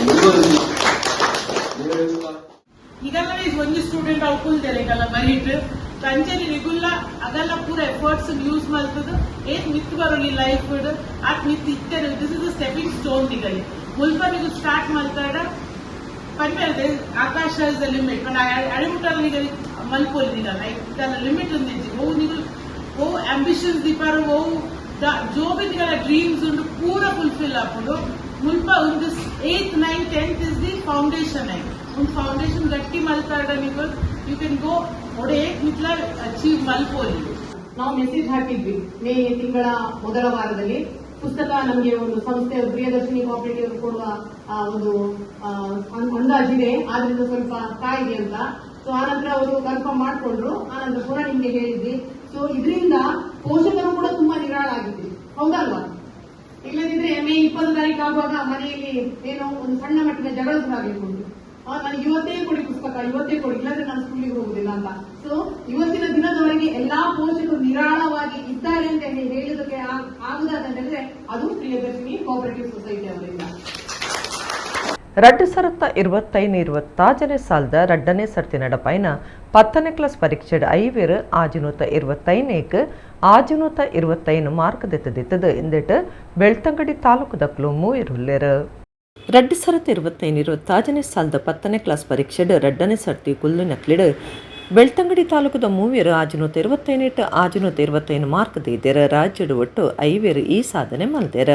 ಮುಂದುವರಿಸಿ ಈಗಲ್ಲ ಒಂದು ಸ್ಟೂಡೆಂಟ್ ಅವಕುಲ್ತಾರೆ ಈಗಲ್ಲ ಬರೀಟ್ ತಂಚೆನಿ ನಿಗುಲ್ಲ ಅದೆಲ್ಲ ಪೂರ ಎಫರ್ಟ್ಸ್ ಯೂಸ್ ಮಾಡ್ತದ ಏನ್ ಮಿತ್ ಬರೋಲಿ ಲೈಫ್ ಆತ್ ಮಿತ್ ಇತ್ತೇನೆ. This is a stepping stone ನಿಗಲಿ ಮುಲ್ಪ ನೀವು ಸ್ಟಾರ್ಟ್ ಮಾಡ್ತಾಡ ಪಂಚೆ ಆಕಾಶ ಇಸ್ ದ ಲಿಮಿಟ್ ಬಟ್ ಅಡಿಬಿಟ್ಟಲ್ಲ ನಿಗಲಿ ಮಲ್ಪೋಲಿ ನಿಗಲ್ಲ ಇದೆಲ್ಲ ಲಿಮಿಟ್ ఉంది. ಓ ನೀವು ಓ ಆಂಬಿಷನ್ಸ್ ದೀಪಾರು ಓ जो भी निगला ड्रीम्स उंडु पूरा फुलफिल आपुडु मुल्प उंडु 8th 9th 10th is the foundation है. उन फाउंडेशन गट्टी मल्ताड निगु यू कैन गो ओडे मित्ला अचीव मल्पोली. ನಾವು ಮೆಸೇಜ್ ಹಾಕಿದ್ವಿ ಮೇ ತಿಂಗಳ ಮೊದಲ ವಾರದಲ್ಲಿ. ಪುಸ್ತಕ ನಮಗೆ ಒಂದು ಸಂಸ್ಥೆ ಪ್ರಿಯದರ್ಶಿನಿ ಕೋಆಪರೇಟಿವ್ ಕೊಡುವ ಒಂದು ಅಂದಾಜಿದೆ, ಆದ್ರಿಂದ ಸ್ವಲ್ಪ ಕಾಯಿದೆ ಅಂತ. ಸೊ ಆನಂತರ ಅವರು ಕನ್ಫರ್ಮ್ ಮಾಡಿಕೊಂಡ್ರು. ಆನಂತರ ಪುನಃ ನಿಮ್ಗೆ ಹೇಳಿದ್ವಿ. ಸೊ ಇದರಿಂದ ಪೋಷಕರು ಕೂಡ ತುಂಬಾ ನಿರಾಳಾಗಿದ್ವಿ, ಹೌದಲ್ವಾ? ಇಲ್ಲದಿದ್ರೆ ಮೇ 20 ತಾರೀಕು ಆಗುವಾಗ ಮನೆಯಲ್ಲಿ ಏನೋ ಒಂದು ಸಣ್ಣ ಮಟ್ಟಿನ ಜಗಳ ಶುರುವಾಗಿರ್ಬೋದು. ನನಗೆ ಇವತ್ತೇ ಕೊಡಿ ಪುಸ್ತಕ, ಇವತ್ತೇ ಕೊಡಿ, ಇಲ್ಲದ್ರೆ ನಾನು ಸ್ಕೂಲಿಗೆ ಹೋಗುದಿಲ್ಲ ಅಂತ. ಸೊ ಇವತ್ತಿನ ದಿನದವರೆಗೆ ಎಲ್ಲಾ ಪೋಷಕರು ನಿರಾಳವಾಗಿ ಇದ್ದಾರೆ ಅಂತ ಹೇಳೋದಕ್ಕೆ ಆಗುದಾದ್ರೆ ಅದು ಪ್ರಿಯದರ್ಶಿನಿ ಕೋಆಪರೇಟಿವ್ ಸೊಸೈಟಿ ಅವರಿಂದ. 2025-26 ಸಾಲದ ರಡ್ಡನೇ ಸರ್ತಿ ನಡಪೈನ 10ನೇ ಕ್ಲಾಸ್ ಪರೀಕ್ಷೆ ಐವೇರು ಆಜುನೂತ 25ನೇಕ್ ಆಜುನೂತ 25 ಮಾರ್ಕ್ ದೆತ್ತದಿತ್ತದು ಎಂದಿಟ್ಟು ಬೆಳ್ತಂಗಡಿ ತಾಲೂಕು ದಕ್ಲು ಮೂಯಿರುಲ್ಲೇರು. 2025-26 ಸಾಲದ 10ನೇ ಕ್ಲಾಸ್ ಪರೀಕ್ಷೆ ರಡ್ಡನೇ ಸರ್ತಿ ಕುಲ್ಲು ನಕ್ಲಿಡು ಬೆಳ್ತಂಗಡಿ ತಾಲೂಕದ ಮೂವೇರು ಆಜುನೂತ 25 ಆಜುನೂತ 25 ಮಾರ್ಕ್ ದೈದೇರ. ರಾಜ್ಯದ ಒಟ್ಟು 5 ಈ ಸಾಧನೆ ಮಲ್ದೇರ.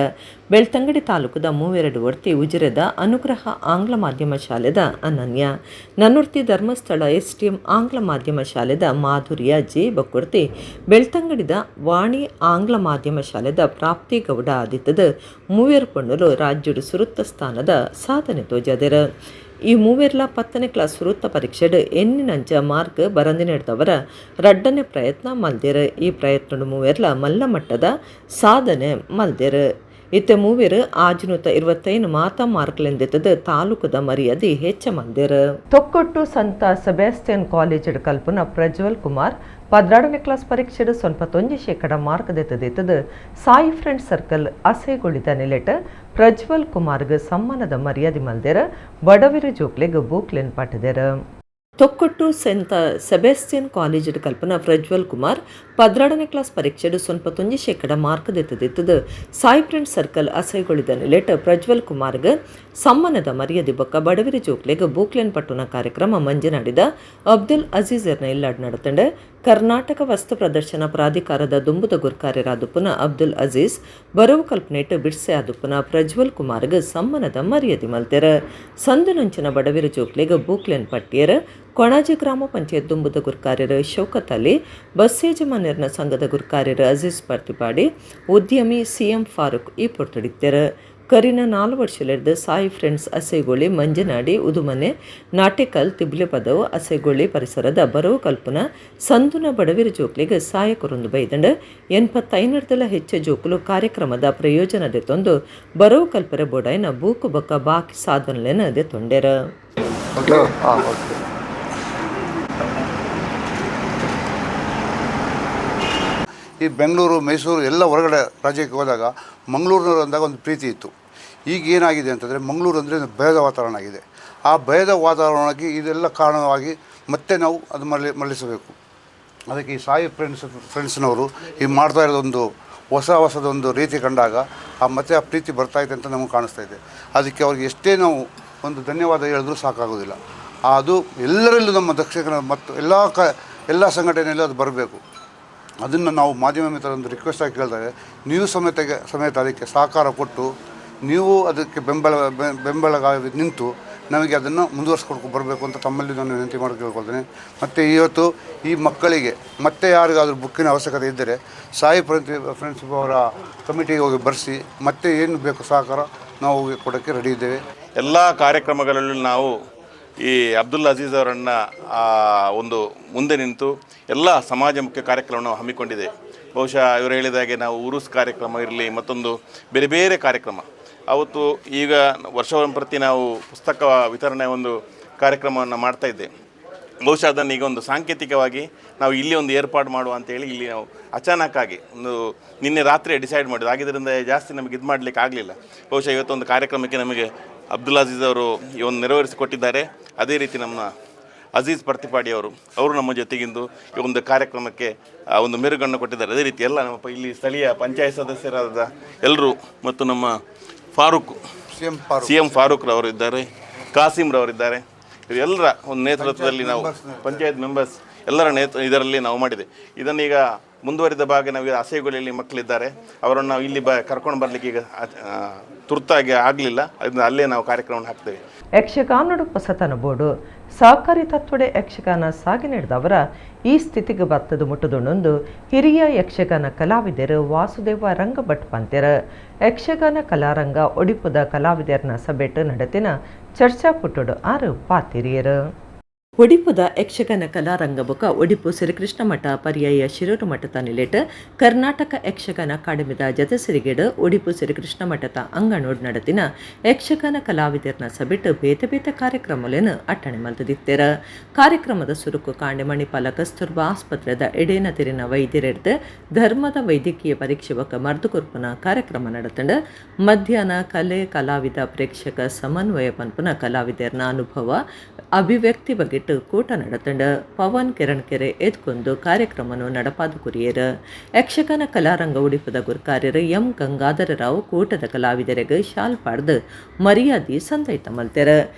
ಬೆಳ್ತಂಗಡಿ ತಾಲೂಕದ 32 ಒಡ್ತಿ ಉಜಿರೆದ ಅನುಗ್ರಹ ಆಂಗ್ಲ ಮಾಧ್ಯಮ ಶಾಲೆದ ಅನನ್ಯ, ನನ್ನೂರ್ತಿ ಧರ್ಮಸ್ಥಳ STM ಆಂಗ್ಲ ಮಾಧ್ಯಮ ಶಾಲೆದ ಮಾಧುರ್ಯ ಜೆ ಬಕ್ಕೊಡ್ತಿ, ಬೆಳ್ತಂಗಡಿದ ವಾಣಿ ಆಂಗ್ಲ ಮಾಧ್ಯಮ ಶಾಲೆದ ಪ್ರಾಪ್ತಿ ಗೌಡ ಆದಿತ್ತದ 3 ಪಣ್ಣಲು ರಾಜ್ಯದ ಸುರುತ್ತ ಸ್ಥಾನದ ಸಾಧನೆ ತೋಜಾದೆರ. ಈ ಮೂವೇರ್ಲ 10ನೇ ಕ್ಲಾಸ್ ವೃತ್ತ ಪರೀಕ್ಷೆಡ್ ಎನ್ನಿನಂಚ ಮಾರ್ಕ್ ಬರಂದಿನೆಡ್ದವರ ರಡ್ಡನೇ ಪ್ರಯತ್ನ ಮಲ್ದೇರು. ಈ ಪ್ರಯತ್ನ ಮೂವೇರ್ಲ ಮಲ್ಲ ಮಟ್ಟದ ಸಾಧನೆ ಮಲ್ದೇರು. ಇತ್ತೆ ಮೂವೇರು ಆಜುನೂತ 25 ಮಾತಾ ಮಾರ್ಕ್ಲೆಂದೆತ್ತದ ತಾಲೂಕದ ಮರ್ಯಾದೆ ಹೆಚ್ಚ ಮಲ್ದೇರು. ತೊಕ್ಕೊಟ್ಟು ಸಂತ ಸೆಬಾಸ್ಟಿಯನ್ ಕಾಲೇಜ್ ಕಲ್ಪನ ಪ್ರಜ್ವಲ್ ಕುಮಾರ್ 12ನೇ ಕ್ಲಾಸ್ ಪರೀಕ್ಷೆಡ್ 91% ಮಾರ್ಕ್ ದೆತ್ತದಿತ್ತದ ಸಾಯಿ ಫ್ರೆಂಡ್ ಸರ್ಕಲ್ ಅಸೆಗೊಳಿದ ನೆಲೆಟ್ ಪ್ರಜ್ವಲ್ ಕುಮಾರ್ಗೆ ಸಮ್ಮಾನದ ಮರ್ಯಾದೆ ಮಲ್ದೇರ. ಬಡವಿರು ಜೋಕ್ಲೆಗ್ ಬೂಕ್ಲೆನ್ ಪಟ್ಟದೇರ. ತೊಕ್ಕೊಟ್ಟು ಸಂತ ಸೆಬಾಸ್ಟಿಯನ್ ಕಾಲೇಜ್ ಕಲ್ಪನಾ ಪ್ರಜ್ವಲ್ ಕುಮಾರ್ 12ನೇ ಕ್ಲಾಸ್ ಪರೀಕ್ಷೆಡ್ 91% ಮಾರ್ಕ್ ದೆತ್ತದಿತ್ತದ ಸಾಯಿ ಫ್ರೆಂಡ್ ಸರ್ಕಲ್ ಅಸೆಗೊಳಿದ ನೆಲೆಟ್ ಪ್ರಜ್ವಲ್ ಕುಮಾರ್ಗೆ ಸಮ್ಮಾನದ ಮರ್ಯಾದೆ ಬೊಕ್ಕ ಬಡವಿರು ಜೋಕ್ಲೆಗ್ ಬೂಕ್ಲೆನ್ ಪಟ್ಟುನ ಕಾರ್ಯಕ್ರಮ ಮಂಜನಾಡಿದ ಅಬ್ದುಲ್ ಅಜೀಜರ್ನ ಇಲ್ಲಾಡ್ ನಡತಂಡ ಕರ್ನಾಟಕ ವಸ್ತು ಪ್ರದರ್ಶನ ಪ್ರಾಧಿಕಾರದ ದುಂಬುದ ಗುರ್ಕಾರ್ಯರಾದುಪುನ ಅಬ್ದುಲ್ ಅಜೀಜ್ ಬರವು ಕಲ್ಪನೆಟ್ ಬಿಡ್ಸೆ ಆದುಪುನ ಪ್ರಜ್ವಲ್ ಕುಮಾರ್ಗೆ ಸಮ್ಮಾನದ ಮರ್ಯಾದೆ ಮಲ್ತೆರ. ಸಂದು ನಂಚಿನ ಬಡವಿರು ಜೋಕ್ಲೆಗ್ ಬೂಕ್ಲೆನ್ ಪಟ್ಟಿಯರ ಕೊಣಾಜಿ ಗ್ರಾಮ ಪಂಚಾಯತ್ ದುಂಬುದ ಗುರ್ಕಾರ್ಯರು ಶೌಕತ್ ಅಲಿ, ಬಸ್ ಯಜಮಾನ್ಯರ್ನ ಸಂಘದ ಗುರ್ಕಾರ್ಯರು ಅಜೀಜ್ ಪರ್ತಿಪಾಡಿ, ಉದ್ಯಮಿ CM ಫಾರೂಕ್ ಈ ಪೊರ್ತಡಿತ್ತರ. ಕರಿನ 4 ವರ್ಷಲೆರ್ದು ಸಾಯಿ ಫ್ರೆಂಡ್ಸ್ ಅಸೆಗೊಳಿ ಮಂಜನಾಡಿ ಉದುಮನೆ ನಾಟೆಕಲ್ ತಿಬ್ಲೆ ಪದವು ಅಸೆಗೊಳಿ ಪರಿಸರದ ಬರವು ಕಲ್ಪನ ಸಂದುನ ಬಡವಿರು ಜೋಕ್ಲಿಗೆ ಸಹಾಯಕರೊಂದು ಬೈದಂಡ 85 ಹೆಚ್ಚು ಜೋಕುಲು ಕಾರ್ಯಕ್ರಮದ ಪ್ರಯೋಜನದೆ ತೊಂದು ಬರವು ಕಲ್ಪರೆ ಬೋಡಾಯ್ನ ಬೂಕು ಬಕ್ಕ ಬಾಕಿ ಸಾಧನಲೆನದೆ ತೊಂಡೆರ. ಈ ಬೆಂಗಳೂರು ಮೈಸೂರು ಎಲ್ಲ ಹೊರಗಡೆ ರಾಜ್ಯಕ್ಕೆ ಹೋದಾಗ ಮಂಗಳೂರಿನವರು ಅಂದಾಗ ಒಂದು ಪ್ರೀತಿ ಇತ್ತು. ಈಗ ಏನಾಗಿದೆ ಅಂತಂದರೆ ಮಂಗಳೂರು ಅಂದರೆ ಭಯದ ವಾತಾವರಣ ಆಗಿದೆ. ಆ ಭಯದ ವಾತಾವರಣಕ್ಕೆ ಇದೆಲ್ಲ ಕಾರಣವಾಗಿ ಮತ್ತೆ ನಾವು ಅದು ಮರಳಿಸಬೇಕು. ಅದಕ್ಕೆ ಈ ಸಾಯಿ ಫ್ರೆಂಡ್ಸ್ನವರು ಈ ಮಾಡ್ತಾ ಇರೋದೊಂದು ಹೊಸದೊಂದು ರೀತಿ ಕಂಡಾಗ ಮತ್ತೆ ಆ ಪ್ರೀತಿ ಬರ್ತಾಯಿದೆ ಅಂತ ನಮಗೆ ಕಾಣಿಸ್ತಾ ಇದೆ. ಅದಕ್ಕೆ ಅವ್ರಿಗೆ ಎಷ್ಟೇ ನಾವು ಒಂದು ಧನ್ಯವಾದ ಹೇಳಿದ್ರೂ ಸಾಕಾಗೋದಿಲ್ಲ. ಅದು ಎಲ್ಲರಲ್ಲೂ ನಮ್ಮ ದಕ್ಷಿಣ ಮತ್ತು ಎಲ್ಲ ಸಂಘಟನೆಯಲ್ಲೂ ಅದು ಬರಬೇಕು. ಅದನ್ನು ನಾವು ಮಾಧ್ಯಮ ಮಿತ್ರರೊಂದು ರಿಕ್ವೆಸ್ಟ್ ಆಗಿ ಕೇಳ್ತಾರೆ, ನೀವು ಸಮೇತ ಅದಕ್ಕೆ ಸಹಕಾರ ಕೊಟ್ಟು ನೀವು ಅದಕ್ಕೆ ಬೆಂಬಲಗಾಗಿ ನಿಂತು ನಮಗೆ ಅದನ್ನು ಮುಂದುವರ್ಸ್ಕೊಂಡು ಬರಬೇಕು ಅಂತ ತಮ್ಮಲ್ಲಿ ನಾನು ವಿನಂತಿ ಮಾಡಿ ಕೇಳ್ಕೊಳ್ತೇನೆ. ಮತ್ತು ಇವತ್ತು ಈ ಮಕ್ಕಳಿಗೆ ಮತ್ತೆ ಯಾರಿಗಾದ್ರೂ ಬುಕ್ಕಿನ ಅವಶ್ಯಕತೆ ಇದ್ದರೆ ಸಾಯಿ ಫ್ರೆಂಡ್ಶಿಪ್ ಅವರ ಕಮಿಟಿಗೆ ಹೋಗಿ ಬರೆಸಿ ಮತ್ತೆ ಏನು ಬೇಕು ಸಹಕಾರ ನಾವು ಕೊಡೋಕ್ಕೆ ರೆಡಿ ಇದ್ದೇವೆ. ಎಲ್ಲ ಕಾರ್ಯಕ್ರಮಗಳಲ್ಲೂ ನಾವು ಈ ಅಬ್ದುಲ್ ಅಜೀಜ್ ಅವರನ್ನು ಒಂದು ಮುಂದೆ ನಿಂತು ಎಲ್ಲ ಸಮಾಜಮುಖಿ ಕಾರ್ಯಕ್ರಮವನ್ನು ಹಮ್ಮಿಕೊಂಡಿದೆ. ಬಹುಶಃ ಇವರು ಹೇಳಿದಾಗೆ ನಾವು ಉರುಸ್ ಕಾರ್ಯಕ್ರಮ ಇರಲಿ, ಮತ್ತೊಂದು ಬೇರೆ ಬೇರೆ ಕಾರ್ಯಕ್ರಮ ಅವತ್ತು ಈಗ ವರ್ಷಪ್ರತಿ ನಾವು ಪುಸ್ತಕ ವಿತರಣೆ ಒಂದು ಕಾರ್ಯಕ್ರಮವನ್ನು ಮಾಡ್ತಾಯಿದ್ದೆ. ಬಹುಶಃ ಅದನ್ನು ಈಗ ಒಂದು ಸಾಂಕೇತಿಕವಾಗಿ ನಾವು ಇಲ್ಲಿ ಒಂದು ಏರ್ಪಾಡು ಮಾಡುವ ಅಂತೇಳಿ ಇಲ್ಲಿ ನಾವು ಅಚಾನಕ್ಕಾಗಿ ನಿನ್ನೆ ರಾತ್ರಿ ಡಿಸೈಡ್ ಮಾಡಿದ್ದು. ಆಗಿದ್ದರಿಂದ ಜಾಸ್ತಿ ನಮಗೆ ಇದು ಮಾಡಲಿಕ್ಕೆ ಆಗಲಿಲ್ಲ. ಬಹುಶಃ ಇವತ್ತೊಂದು ಕಾರ್ಯಕ್ರಮಕ್ಕೆ ನಮಗೆ ಅಬ್ದುಲ್ ಅಜೀಜ್ ಅವರು ಈ ಒಂದು ನೆರವೇರಿಸಿಕೊಟ್ಟಿದ್ದಾರೆ. ಅದೇ ರೀತಿ ನಮ್ಮ ಅಜೀಜ್ ಪರ್ತಿಪಾಡಿ ಅವರು ನಮ್ಮ ಜೊತೆಗಿಂದು ಈ ಒಂದು ಕಾರ್ಯಕ್ರಮಕ್ಕೆ ಒಂದು ಮೆರುಗನ್ನು ಕೊಟ್ಟಿದ್ದಾರೆ. ಅದೇ ರೀತಿ ಎಲ್ಲ ನಮ್ಮ ಇಲ್ಲಿ ಸ್ಥಳೀಯ ಪಂಚಾಯತ್ ಸದಸ್ಯರಾದ ಎಲ್ಲರೂ ಮತ್ತು ನಮ್ಮ ಸಿ ಎಂ ಫಾರೂಕ್ರವರು ಇದ್ದಾರೆ, ಕಾಸಿಮ್ರವರಿದ್ದಾರೆ. ಇವರೆಲ್ಲರ ಒಂದು ನೇತೃತ್ವದಲ್ಲಿ ನಾವು ಪಂಚಾಯತ್ ಮೆಂಬರ್ಸ್ ಎಲ್ಲರ ಇದರಲ್ಲಿ ನಾವು ಮಾಡಿದೆ. ಇದನ್ನೀಗ ಮುಂದುವರಿದ ಭಾಗ ನಾವು ಆಸೆಗುಳಿಯಲ್ಲಿ ಮಕ್ಕಳಿದ್ದಾರೆ, ಅವರನ್ನು ನಾವು ಇಲ್ಲಿ ಕರ್ಕೊಂಡು ಬರಲಿಕ್ಕೆ ಈಗ ತುರ್ತಾಗಿ ಆಗಲಿಲ್ಲ. ಅದರಿಂದ ಅಲ್ಲೇ ನಾವು ಕಾರ್ಯಕ್ರಮವನ್ನು ಹಾಕ್ತೇವೆ. ಯಕ್ಷಗಾನಡು ಹೊಸತನ ಬೋರ್ಡು ಸಹಕಾರಿ ತತ್ವಡೆ ಯಕ್ಷಗಾನ ಸಾಗಿ ನಡೆದವರ ಈ ಸ್ಥಿತಿಗೆ ಬತ್ತದು ಮುಟ್ಟುದುಂಡು ಹಿರಿಯ ಯಕ್ಷಗಾನ ಕಲಾವಿದರು ವಾಸುದೇವ ರಂಗಭಟ್ ಪಂತ್ಯರ ಯಕ್ಷಗಾನ ಕಲಾರಂಗ ಒಡಿಪುದ ಕಲಾವಿದರನ ಸಭೆಟ್ ನಡೆತಿನ ಚರ್ಚಾ ಪುಟ್ಟುಡು 6 ಪಾತಿರಿಯರು. ಒಡಿಪುದ ಯಕ್ಷಗಾನ ಕಲಾರಂಗ ಬೊಕ ಒಡಿಪು ಶ್ರೀಕೃಷ್ಣ ಮಠ ಪರ್ಯಾಯ ಶಿರೂರು ಮಠದ ನಿಲೆಟ್ ಕರ್ನಾಟಕ ಯಕ್ಷಗಾನ ಅಕಾಡೆಮಿದ ಜತಸಿರಿಗೇಡು ಒಡಿಪು ಶ್ರೀಕೃಷ್ಣ ಮಠದ ಅಂಗನೋಡ್ ನಡೆದಿನ ಯಕ್ಷಗಾನ ಕಲಾವಿದರನ ಸಭೆಟ್ ಬೇತೆ ಬೇತೆ ಕಾರ್ಯಕ್ರಮಗಳನ್ನು ಅಟ್ಟಣೆ ಮಲ್ದಿತ್ತೇರ. ಕಾರ್ಯಕ್ರಮದ ಸುರುಕು ಕಾಂಡೆ ಮಣಿಪಾಲ ಕಸ್ತೂರ್ಬಾ ಆಸ್ಪತ್ರೆದ ಎಡೇನ ತೆರಿನ ವೈದ್ಯರೆಡ್ದು ಧರ್ಮದ ವೈದ್ಯಕೀಯ ಪರೀಕ್ಷೆ ಬೊಕ ಮರ್ದುಕೊರ್ಪುನ ಕಾರ್ಯಕ್ರಮ ನಡೆತಂಡ ಮಧ್ಯಾಹ್ನ ಕಲೆ ಕಲಾವಿದ ಪ್ರೇಕ್ಷಕ ಸಮನ್ವಯ ಪನ್ಪುನ ಕಲಾವಿದರನ ಅನುಭವ ಅಭಿವ್ಯಕ್ತಿ ಬಗ್ಗೆ ಕೂಟ ನಡೆತಂಡ ಪವನ್ ಕಿರಣ್ ಎದ್ಕೊಂಡು ಕಾರ್ಯಕ್ರಮವನ್ನು ನಡಪಾದು ಕುರಿಯರು. ಯಕ್ಷಗಾನ ಕಲಾರಂಗ ಉಡಿಪದ ಗುರುಕಾರ್ಯರು ಎಂ ಗಂಗಾಧರ ರಾವ್ ಕೂಟದ ಕಲಾವಿದರಿಗೆ ಶಾಲ್ ಪಾಡ್ದು ಮರ್ಯಾದಿ ಸಂದೈತ ಮಲ್ತೆರ.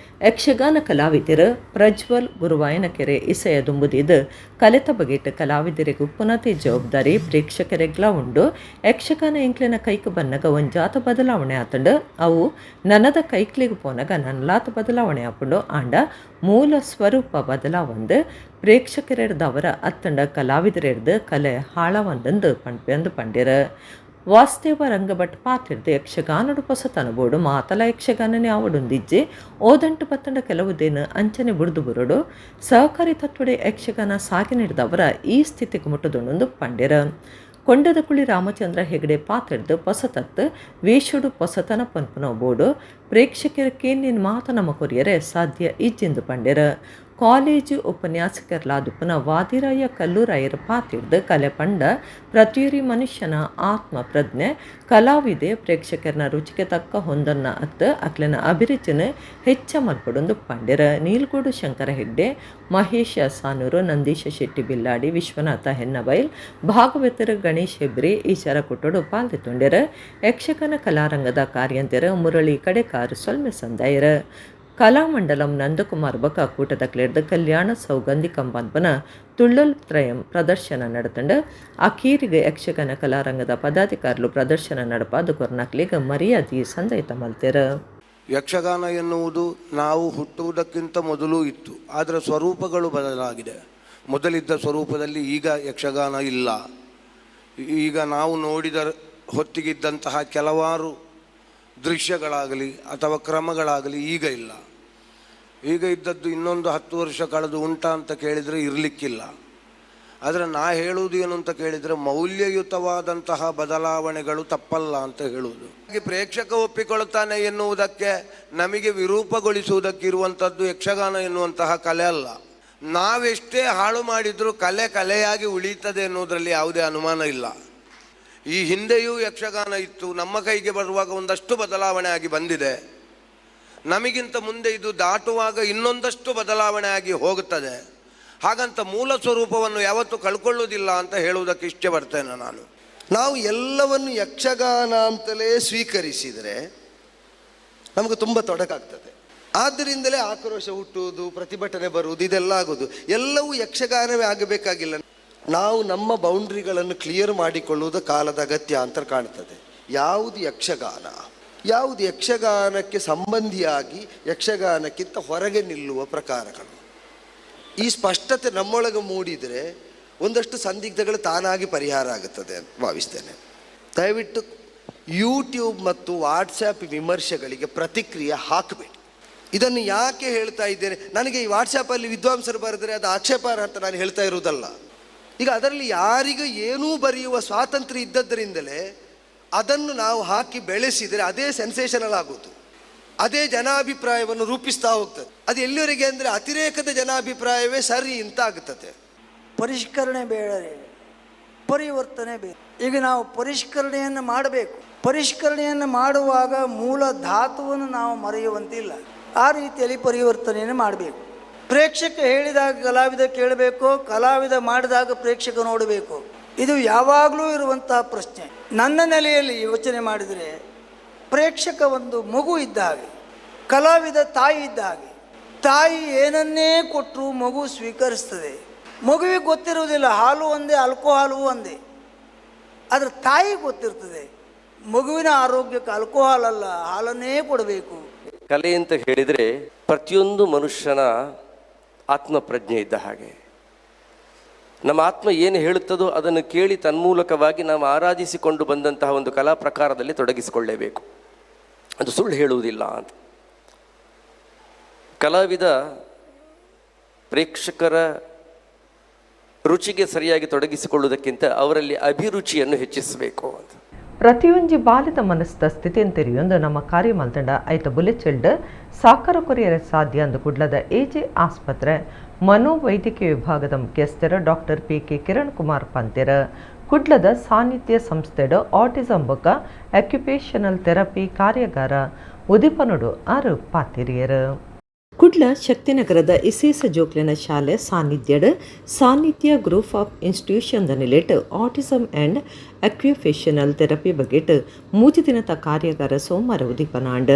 ಯಕ್ಷಗಾನ ಕಲಾವಿದರು ಪ್ರಜ್ವಲ್ ಗುರುವಾಯನಕೆರೆ ಇಸೆಯ ದುಂಬುದಿದ್ದು ಕಲೆತ ಬಗೆಟ್ ಕಲಾವಿದರಿಗೆ ಉಪ್ಪುನತಿ ಜವಾಬ್ದಾರಿ ಪ್ರೇಕ್ಷಕರೆಗ್ಲ ಉಂಡು. ಯಕ್ಷಗಾನ ಎಂಕ್ಲಿನ ಕೈಕ್ ಬನ್ನಗ ಒಂಜಾತ ಬದಲಾವಣೆ ಆತಂಡು ಅವು ನನದ ಕೈಕ್ಲಿಗೆ ಪೋನಾಗ ನನ್ಲಾತ ಬದಲಾವಣೆ ಆಪುಂಡು ಆಂಡ ಮೂಲ ಸ್ವರೂಪ ಬದಲಾವಂದು ಪ್ರೇಕ್ಷಕರೆಡ್ದವರ ಅತ್ತಂಡ ಕಲಾವಿದರೆಡ್ದು ಕಲೆ ಹಾಳವಂದು ಪಂಡ್ಪೆಂದು ಪಂಡಿರ. ವಾಸುದೇವ ರಂಗಭಟ್ ಪಾತಿರ್ದು ಯಕ್ಷಗಾನಡು ಹೊಸತನ ಬೋಡು ಮಾತಲ ಯಕ್ಷಗಾನನೇ ಆವಡೊಂದಿಜ್ಜೆ ಓದಂಟು ಪತ್ತಂಡ ಕೆಲವುದೇನು ಅಂಚನೆ ಬುಡ್ದು ಬುರುಡು ಸಹಕಾರಿ ತತ್ವಡೆ ಯಕ್ಷಗಾನ ಸಾಗಿ ನಡೆದವರ ಈ ಸ್ಥಿತಿಗೆ ಮುಟ್ಟದೊಂದು ಪಂಡಿರ. ಕೊಂಡದ ಕುಳಿ ರಾಮಚಂದ್ರ ಹೆಗಡೆ ಪಾತಿರ್ದು ಹೊಸತತ್ತು ವೇಷುಡು ಹೊಸತನ ಪನ್ಪುನ ಬೋಡು ಪ್ರೇಕ್ಷಕರಿಗೆ ನಿನ್ನ ಮಾತ ನಮ್ಮ ಕೊರಿಯರೆ ಸಾಧ್ಯ ಇಜ್ಜಿಂದು ಪಂಡಿರ. ಕಾಲೇಜು ಉಪನ್ಯಾಸಕರ್ಲಾದುಪನ ವಾದಿರಾಯ ಕಲ್ಲೂರಾಯರ ಪಾತಿರ್ದು ಕಲೆ ಪಂಡ ಪ್ರತಿಯೊರಿ ಮನುಷ್ಯನ ಆತ್ಮ ಪ್ರಜ್ಞೆ ಕಲಾವಿದೆ ಪ್ರೇಕ್ಷಕರನ ರುಚಿಗೆ ತಕ್ಕ ಹೊಂದನ್ನ ಅಕ್ಲನ ಅಭಿರುಚಿನ ಹೆಚ್ಚ ಮಲ್ಪಡೊಂದು ಪಂಡಿರ. ನೀಲ್ಗೋಡು ಶಂಕರ ಹೆಗ್ಡೆ, ಮಹೇಶ ಸಾನೂರು, ನಂದೀಶ ಶೆಟ್ಟಿ ಬಿಲ್ಲಾಡಿ, ವಿಶ್ವನಾಥ ಹೆನ್ನಬೈಲ್, ಭಾಗವತರು ಗಣೇಶ್ ಹೆಬ್ರಿ ಈಶರ ಕುಟ್ಟೋಡು ಪಾಲ್ದೊಂಡಿರ. ಯಕ್ಷಗಾನ ಕಲಾರಂಗದ ಕಾರ್ಯಂತರ ಮುರಳಿ ಕಡೆಕಾರು ಸೊಲ್ಮೆ ಸಂದಾಯರ. ಕಲಾಮಂಡಲಂ ನಂದಕುಮಾರ್ ಬಕ ಕೂಟದ ಕ್ಲೆಡ್ದು ಕಲ್ಯಾಣ ಸೌಗಂಧಿ ಕಂಬನ್ಪನ ತುಳ್ಳಲ್ ತ್ರಯಂ ಪ್ರದರ್ಶನ ನಡೆತಂಡ ಅಖೀರಿಗೆ ಯಕ್ಷಗಾನ ಕಲಾರಂಗದ ಪದಾಧಿಕಾರಿಗಳು ಪ್ರದರ್ಶನ ನಡಪಾದು ಕೊರ್ನಾಕ್ಲಿಗೆ ಮರ್ಯಾದಿ ಸಂದೈತ ಮಲ್ತೆರ. ಯಕ್ಷಗಾನ ಎನ್ನುವುದು ನಾವು ಹುಟ್ಟುವುದಕ್ಕಿಂತ ಮೊದಲು ಇತ್ತು, ಆದರೆ ಸ್ವರೂಪಗಳು ಬದಲಾಗಿದೆ. ಮೊದಲಿದ್ದ ಸ್ವರೂಪದಲ್ಲಿ ಈಗ ಯಕ್ಷಗಾನ ಇಲ್ಲ. ಈಗ ನಾವು ನೋಡಿದ ಹೊತ್ತಿಗಿದ್ದಂತಹ ಕೆಲವಾರು ದೃಶ್ಯಗಳಾಗಲಿ ಅಥವಾ ಕ್ರಮಗಳಾಗಲಿ ಈಗ ಇಲ್ಲ. ಈಗ ಇದ್ದದ್ದು ಇನ್ನೊಂದು 10 ವರ್ಷ ಕಳೆದು ಉಂಟಾ ಅಂತ ಕೇಳಿದರೆ ಇರಲಿಕ್ಕಿಲ್ಲ. ಆದರೆ ನಾ ಹೇಳುವುದು ಏನು ಅಂತ ಕೇಳಿದರೆ ಮೌಲ್ಯಯುತವಾದಂತಹ ಬದಲಾವಣೆಗಳು ತಪ್ಪಲ್ಲ ಅಂತ ಹೇಳುವುದು. ಪ್ರೇಕ್ಷಕ ಒಪ್ಪಿಕೊಳ್ಳುತ್ತಾನೆ ಎನ್ನುವುದಕ್ಕೆ ನಮಗೆ ವಿರೂಪಗೊಳಿಸುವುದಕ್ಕಿರುವಂಥದ್ದು ಯಕ್ಷಗಾನ ಎನ್ನುವಂತಹ ಕಲೆ ಅಲ್ಲ. ನಾವೆಷ್ಟೇ ಹಾಳು ಮಾಡಿದರೂ ಕಲೆ ಕಲೆಯಾಗಿ ಉಳಿಯುತ್ತದೆ ಎನ್ನುವುದರಲ್ಲಿ ಯಾವುದೇ ಅನುಮಾನ ಇಲ್ಲ. ಈ ಹಿಂದೆಯೂ ಯಕ್ಷಗಾನ ಇತ್ತು, ನಮ್ಮ ಕೈಗೆ ಬರುವಾಗ ಒಂದಷ್ಟು ಬದಲಾವಣೆ ಆಗಿ ಬಂದಿದೆ. ನಮಗಿಂತ ಮುಂದೆ ಇದು ದಾಟುವಾಗ ಇನ್ನೊಂದಷ್ಟು ಬದಲಾವಣೆ ಆಗಿ ಹೋಗುತ್ತದೆ. ಹಾಗಂತ ಮೂಲ ಸ್ವರೂಪವನ್ನು ಯಾವತ್ತೂ ಕಳ್ಕೊಳ್ಳೋದಿಲ್ಲ ಅಂತ ಹೇಳುವುದಕ್ಕೆ ಇಷ್ಟ ಬರ್ತೇನೆ ನಾನು. ನಾವು ಎಲ್ಲವನ್ನು ಯಕ್ಷಗಾನ ಅಂತಲೇ ಸ್ವೀಕರಿಸಿದರೆ ನಮಗೆ ತುಂಬ ತೊಡಕಾಗ್ತದೆ. ಆದ್ದರಿಂದಲೇ ಆಕ್ರೋಶ ಹುಟ್ಟುವುದು, ಪ್ರತಿಭಟನೆ ಬರುವುದು, ಇದೆಲ್ಲ ಆಗೋದು. ಎಲ್ಲವೂ ಯಕ್ಷಗಾನವೇ ಆಗಬೇಕಾಗಿಲ್ಲ. ನಾವು ನಮ್ಮ ಬೌಂಡ್ರಿಗಳನ್ನು ಕ್ಲಿಯರ್ ಮಾಡಿಕೊಳ್ಳುವುದು ಕಾಲದ ಅಗತ್ಯ ಅಂತ ಕಾಣ್ತದೆ. ಯಾವುದು ಯಕ್ಷಗಾನ, ಯಾವುದು ಯಕ್ಷಗಾನಕ್ಕೆ ಸಂಬಂಧಿಯಾಗಿ ಯಕ್ಷಗಾನಕ್ಕಿಂತ ಹೊರಗೆ ನಿಲ್ಲುವ ಪ್ರಕಾರಗಳು. ಈ ಸ್ಪಷ್ಟತೆ ನಮ್ಮೊಳಗೆ ಮೂಡಿದರೆ ಒಂದಷ್ಟು ಸಂದಿಗ್ಧಗಳು ತಾನಾಗಿ ಪರಿಹಾರ ಆಗುತ್ತದೆ ಅಂತ ಭಾವಿಸ್ತೇನೆ. ದಯವಿಟ್ಟು ಯೂಟ್ಯೂಬ್ ಮತ್ತು ವಾಟ್ಸ್ಯಾಪ್ ವಿಮರ್ಶೆಗಳಿಗೆ ಪ್ರತಿಕ್ರಿಯೆ ಹಾಕಬೇಡಿ. ಇದನ್ನು ಯಾಕೆ ಹೇಳ್ತಾ ಇದ್ದೇನೆ, ನನಗೆ ಈ ವಾಟ್ಸ್ಯಾಪಲ್ಲಿ ವಿದ್ವಾಂಸರು ಬರೆದರೆ ಅದು ಆಕ್ಷೇಪಾರ್ಹ ಅಂತ ನಾನು ಹೇಳ್ತಾ ಇರುವುದಲ್ಲ. ಈಗ ಅದರಲ್ಲಿ ಯಾರಿಗೂ ಏನೂ ಬರೆಯುವ ಸ್ವಾತಂತ್ರ್ಯ ಇದ್ದದ್ದರಿಂದಲೇ ಅದನ್ನು ನಾವು ಹಾಕಿ ಬೆಳೆಸಿದರೆ ಅದೇ ಸೆನ್ಸೇಷನಲ್ ಆಗೋದು, ಅದೇ ಜನಾಭಿಪ್ರಾಯವನ್ನು ರೂಪಿಸ್ತಾ ಹೋಗ್ತದೆ. ಅದು ಎಲ್ಲಿವರೆಗೆ ಅಂದರೆ ಅತಿರೇಕದ ಜನಾಭಿಪ್ರಾಯವೇ ಸರಿ ಅಂತ ಆಗುತ್ತದೆ. ಪರಿಷ್ಕರಣೆ ಬೇಡ, ಪರಿವರ್ತನೆ ಬೇಕು. ಈಗ ನಾವು ಪರಿಷ್ಕರಣೆಯನ್ನು ಮಾಡಬೇಕು. ಪರಿಷ್ಕರಣೆಯನ್ನು ಮಾಡುವಾಗ ಮೂಲ ಧಾತುವನ್ನು ನಾವು ಮರೆಯುವಂತಿಲ್ಲ. ಆ ರೀತಿಯಲ್ಲಿ ಪರಿವರ್ತನೆಯನ್ನು ಮಾಡಬೇಕು. ಪ್ರೇಕ್ಷಕ ಹೇಳಿದಾಗ ಕಲಾವಿದ ಕೇಳಬೇಕು, ಕಲಾವಿದ ಮಾಡಿದಾಗ ಪ್ರೇಕ್ಷಕ ನೋಡಬೇಕು. ಇದು ಯಾವಾಗಲೂ ಇರುವಂತಹ ಪ್ರಶ್ನೆ. ನನ್ನ ನೆಲೆಯಲ್ಲಿ ಯೋಚನೆ ಮಾಡಿದರೆ ಪ್ರೇಕ್ಷಕ ಒಂದು ಮಗು ಇದ್ದ ಹಾಗೆ, ಕಲಾವಿದ ತಾಯಿ ಇದ್ದ ಹಾಗೆ. ತಾಯಿ ಏನನ್ನೇ ಕೊಟ್ಟರು ಮಗು ಸ್ವೀಕರಿಸ್ತದೆ. ಮಗುವಿಗೆ ಗೊತ್ತಿರುವುದಿಲ್ಲ, ಹಾಲು ಒಂದೇ ಆಲ್ಕೋಹಾಲು ಒಂದೇ. ಆದರೆ ತಾಯಿಗೆ ಗೊತ್ತಿರ್ತದೆ ಮಗುವಿನ ಆರೋಗ್ಯಕ್ಕೆ ಆಲ್ಕೋಹಾಲ್ ಅಲ್ಲ, ಹಾಲನ್ನೇ ಕೊಡಬೇಕು. ಕಲೆ ಅಂತ ಹೇಳಿದರೆ ಪ್ರತಿಯೊಂದು ಮನುಷ್ಯನ ಆತ್ಮಪ್ರಜ್ಞೆ ಇದ್ದ ಹಾಗೆ. ನಮ್ಮ ಆತ್ಮ ಏನು ಹೇಳುತ್ತದೋ ಅದನ್ನು ಕೇಳಿ ತನ್ಮೂಲಕವಾಗಿ ನಾವು ಆರಾಧಿಸಿಕೊಂಡು ಬಂದಂತಹ ಒಂದು ಕಲಾ ಪ್ರಕಾರದಲ್ಲಿ ತೊಡಗಿಸಿಕೊಳ್ಳೇಬೇಕು. ಅದು ಸುಳ್ಳು ಹೇಳುವುದಿಲ್ಲ ಅಂತ. ಕಲಾವಿದ ಪ್ರೇಕ್ಷಕರ ರುಚಿಗೆ ಸರಿಯಾಗಿ ತೊಡಗಿಸಿಕೊಳ್ಳುವುದಕ್ಕಿಂತ ಅವರಲ್ಲಿ ಅಭಿರುಚಿಯನ್ನು ಹೆಚ್ಚಿಸಬೇಕು ಅಂತ. ಪ್ರತಿಯೊಂಜಿ ಬಾಲಿದ ಮನಸ್ಸಿದ ಸ್ಥಿತಿಯನ್ನು ತೆರೆಯೊಂದು ನಮ್ಮ ಕಾರ್ಯ ಮಲ್ತಂಡ ಐತ ಬುಲೆಚೆಲ್ಡ್ ಸಾಕಾರ ಕೊರಿಯರ ಸಾಧ್ಯ ಅಂದು ಕುಡ್ಲದ ಎಜೆ ಆಸ್ಪತ್ರೆ ಮನೋವೈದ್ಯಕೀಯ ವಿಭಾಗದ ಮುಖ್ಯಸ್ಥರು ಡಾಕ್ಟರ್ PK ಕಿರಣ್ ಕುಮಾರ್ ಪಂತೆರ ಕುಡ್ಲದ ಸಾನ್ನಿಧ್ಯ ಸಂಸ್ಥೆಡು ಆಟಿಸಂ ಬೊಕ್ಕ ಅಕ್ಯುಪೇಷನಲ್ ಥೆರಪಿ ಕಾರ್ಯಾಗಾರ ಉದಿಪನುಡು ಆರು ಪಾತಿರಿಯರು. ಕುಡ್ಲ ಶಕ್ತಿನಗರದ ಇಸೇಸ ಜೋಕ್ಲಿನ ಶಾಲೆ ಸಾನ್ನಿಧ್ಯ ಗ್ರೂಪ್ ಆಫ್ ಇನ್ಸ್ಟಿಟ್ಯೂಷನ್ ನಿಲೇಟ್ ಆಟಿಸಮ್ ಆ್ಯಂಡ್ ಅಕ್ಯುಪೇಷನಲ್ ಥೆರಪಿ ಬಗೆಟ್ 3 ದಿನದ ಕಾರ್ಯಾಗಾರ ಸೋಮವಾರ ಉದಿಪನಾಂಡ್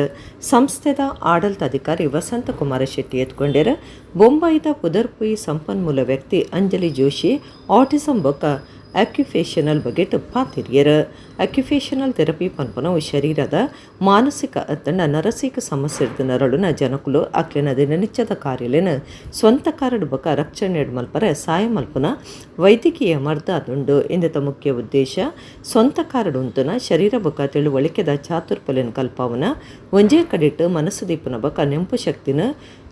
ಸಂಸ್ಥೆದ ಆಡಳಿತಾಧಿಕಾರಿ ವಸಂತಕುಮಾರ ಶೆಟ್ಟಿ ಎತ್ಕೊಂಡರ ಬೊಂಬಾಯಿದ ಪುದರ್ಪುಯಿ ಸಂಪನ್ಮೂಲ ವ್ಯಕ್ತಿ ಅಂಜಲಿ ಜೋಶಿ ಆಟಿಸಮ್ ಬೊಕ್ಕ ಅಕ್ಯುಪೇಷನಲ್ ಬಗೆಟ್ ಪಾತಿರಿಯರ. ಅಕ್ಯುಪೇಷನಲ್ ಥೆರಪಿ ಪನ್ಪನವು ಶರೀರದ ಮಾನಸಿಕ ಅತ್ತಂಡ ನರಸಿಕ ಸಮಸ್ಯೆ ನರಳುನ ಜನಕುಲು ಅಕ್ಲಿನ ದಿನನಿತ್ಯದ ಕಾರ್ಯಲೇನ ಸ್ವಂತ ಕಾರಡು ಬಕ ರಕ್ಷಣೆ ಮಲ್ಪರ ಸಹಾಯ ಮಲ್ಪನ ವೈದ್ಯಕೀಯ ಮರ್ದ ಅದುಂಡು ಇಂದಿತ ಮುಖ್ಯ ಉದ್ದೇಶ ಸ್ವಂತ ಕಾರಡು ಉಂತನ ಶರೀರ ಬಕ ತಿಳುವಳಿಕೆದ ಚಾತುರ್ಪಲಿನ ಕಲ್ಪಾವನ ಒಂಜೇ ಕಡಿಟ್ಟು ಮನಸ್ಸು ದೀಪನ ಬಕ ನೆಂಪು ಶಕ್ತಿನ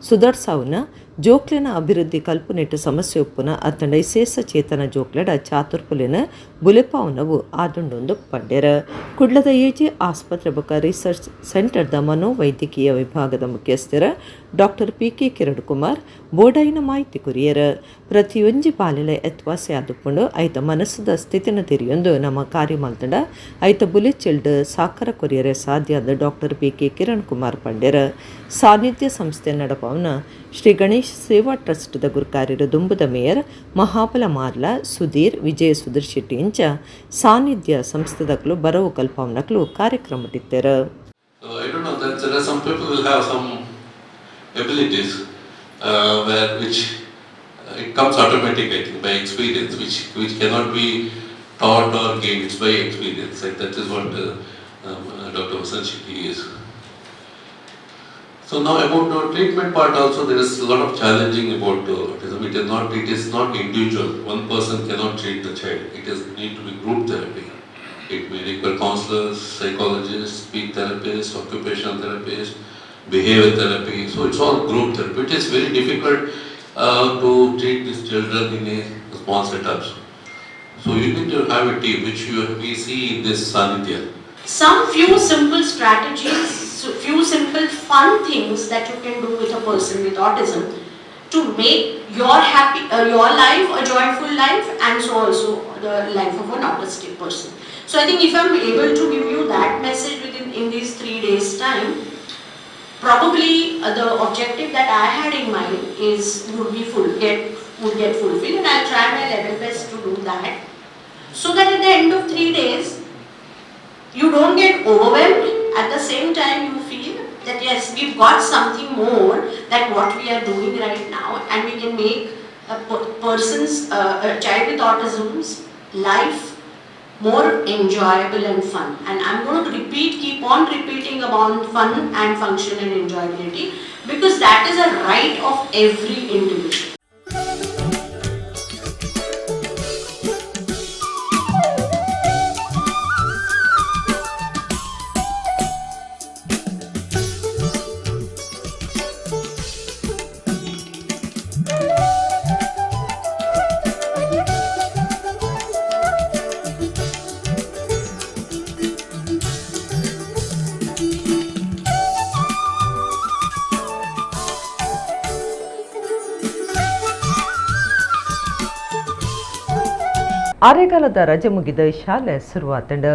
ಸುಧಾರ್ಸಾವನ ಜೋಕ್ಲೆನ ಅಭಿವೃದ್ಧಿ ಕಲ್ಪನೆಟ್ಟು ಸಮಸ್ಯೆ ಉಪ್ಪುನ ಅತ್ತಂಡ ವಿಶೇಷ ಚೇತನ ಜೋಕ್ಲೆಡ ಚಾತುರ್ಪುಲಿನ ಬುಲೆಪಾವನವು ಆದುಂಡೊಂದು ಪಡ್ಡೆರ. ಕುಡ್ಲದ ಎಜೆ ಆಸ್ಪತ್ರೆ ಬಕ ರಿಸರ್ಚ್ ಸೆಂಟರ್ದ ಮನೋವೈದ್ಯಕೀಯ ವಿಭಾಗದ ಮುಖ್ಯಸ್ಥರ ಡಾಕ್ಟರ್ PK ಕಿರಣ್ ಕುಮಾರ್ ಬೋಡೈನ ಮಾಹಿತಿ ಕೊರಿಯರ. ಪ್ರತಿಯೊಂಜಿ ಬಾಲೆಲ ಎತ್ವಾಸೆ ಆದುಕೊಂಡು ಐತ ಮನಸ್ಸದ ಸ್ಥಿತಿನ ತೆರೆಯೊಂದು ನಮ್ಮ ಕಾರ್ಯ ಮಲ್ತಂಡ ಐತ ಬುಲೆಚೆಲ್ಡ್ ಸಾಕಾರ ಕೊರಿಯರ ಸಾಧ್ಯ ಅಂದ ಡಾಕ್ಟರ್ PK ಕಿರಣ್ ಕುಮಾರ್ ಪಂಡೆರ. ಸಾನ್ನಿಧ್ಯ ಸಂಸ್ಥೆ ನಡಪವನ ಶ್ರೀ ಗಣೇಶ್ ಸೇವಾ ಟ್ರಸ್ಟ್ದ ಗುರುಕಾರ್ಯರು ದುಂಬುದ ಮೇಯರ್ ಮಹಾಬಲ ಮಾರ್ಲ ಸುಧೀರ್ ವಿಜಯ ಸುಧೀರ್ ಶೆಟ್ಟಿ ಇಂಚ ಸಾನ್ನಿಧ್ಯ ಸಂಸ್ಥೆದಕ್ಲು ಬರವು ಕಲ್ಪವನಕ್ಲು ಕಾರ್ಯಕ್ರಮ ಇಟ್ಟರ. I don't know that there are some people will have some abilities which it comes automatic, I think, by experience, which cannot be taught or gained. It's by experience. Like that is what Dr. Vasan Shetty is. So now about the treatment part also, there is a lot of challenging about autism. It is not individual. One person cannot treat the child. It is need to be group therapy. It may require counselors, psychologists, speech therapists, occupational therapists, behavior therapy. So it's all group therapy. It is very difficult to treat these children in a small setups. So you need to have a team, which we see in this Sanidhya. Some few simple strategies, few simple fun things that you can do with a person with autism to make your your life a joyful life, and so also the life of an autistic person. So I think if I'm able to give you that message in these 3 days time, probably the objective that I had in mind would get fulfilled, and I'll try my level best to do that, so that at the end of 3 days you don't get overwhelmed. At the same time you feel that yes, we've got something more than what we are doing right now, and we can make a child with autism's life more enjoyable and fun. And I'm going to keep on repeating about fun and function and enjoyability, because that is a right of every individual. ಆರೆಗಾಲದ ರಜೆ ಮುಗಿದ ಶಾಲೆ ಶುರುವಾತಂಡ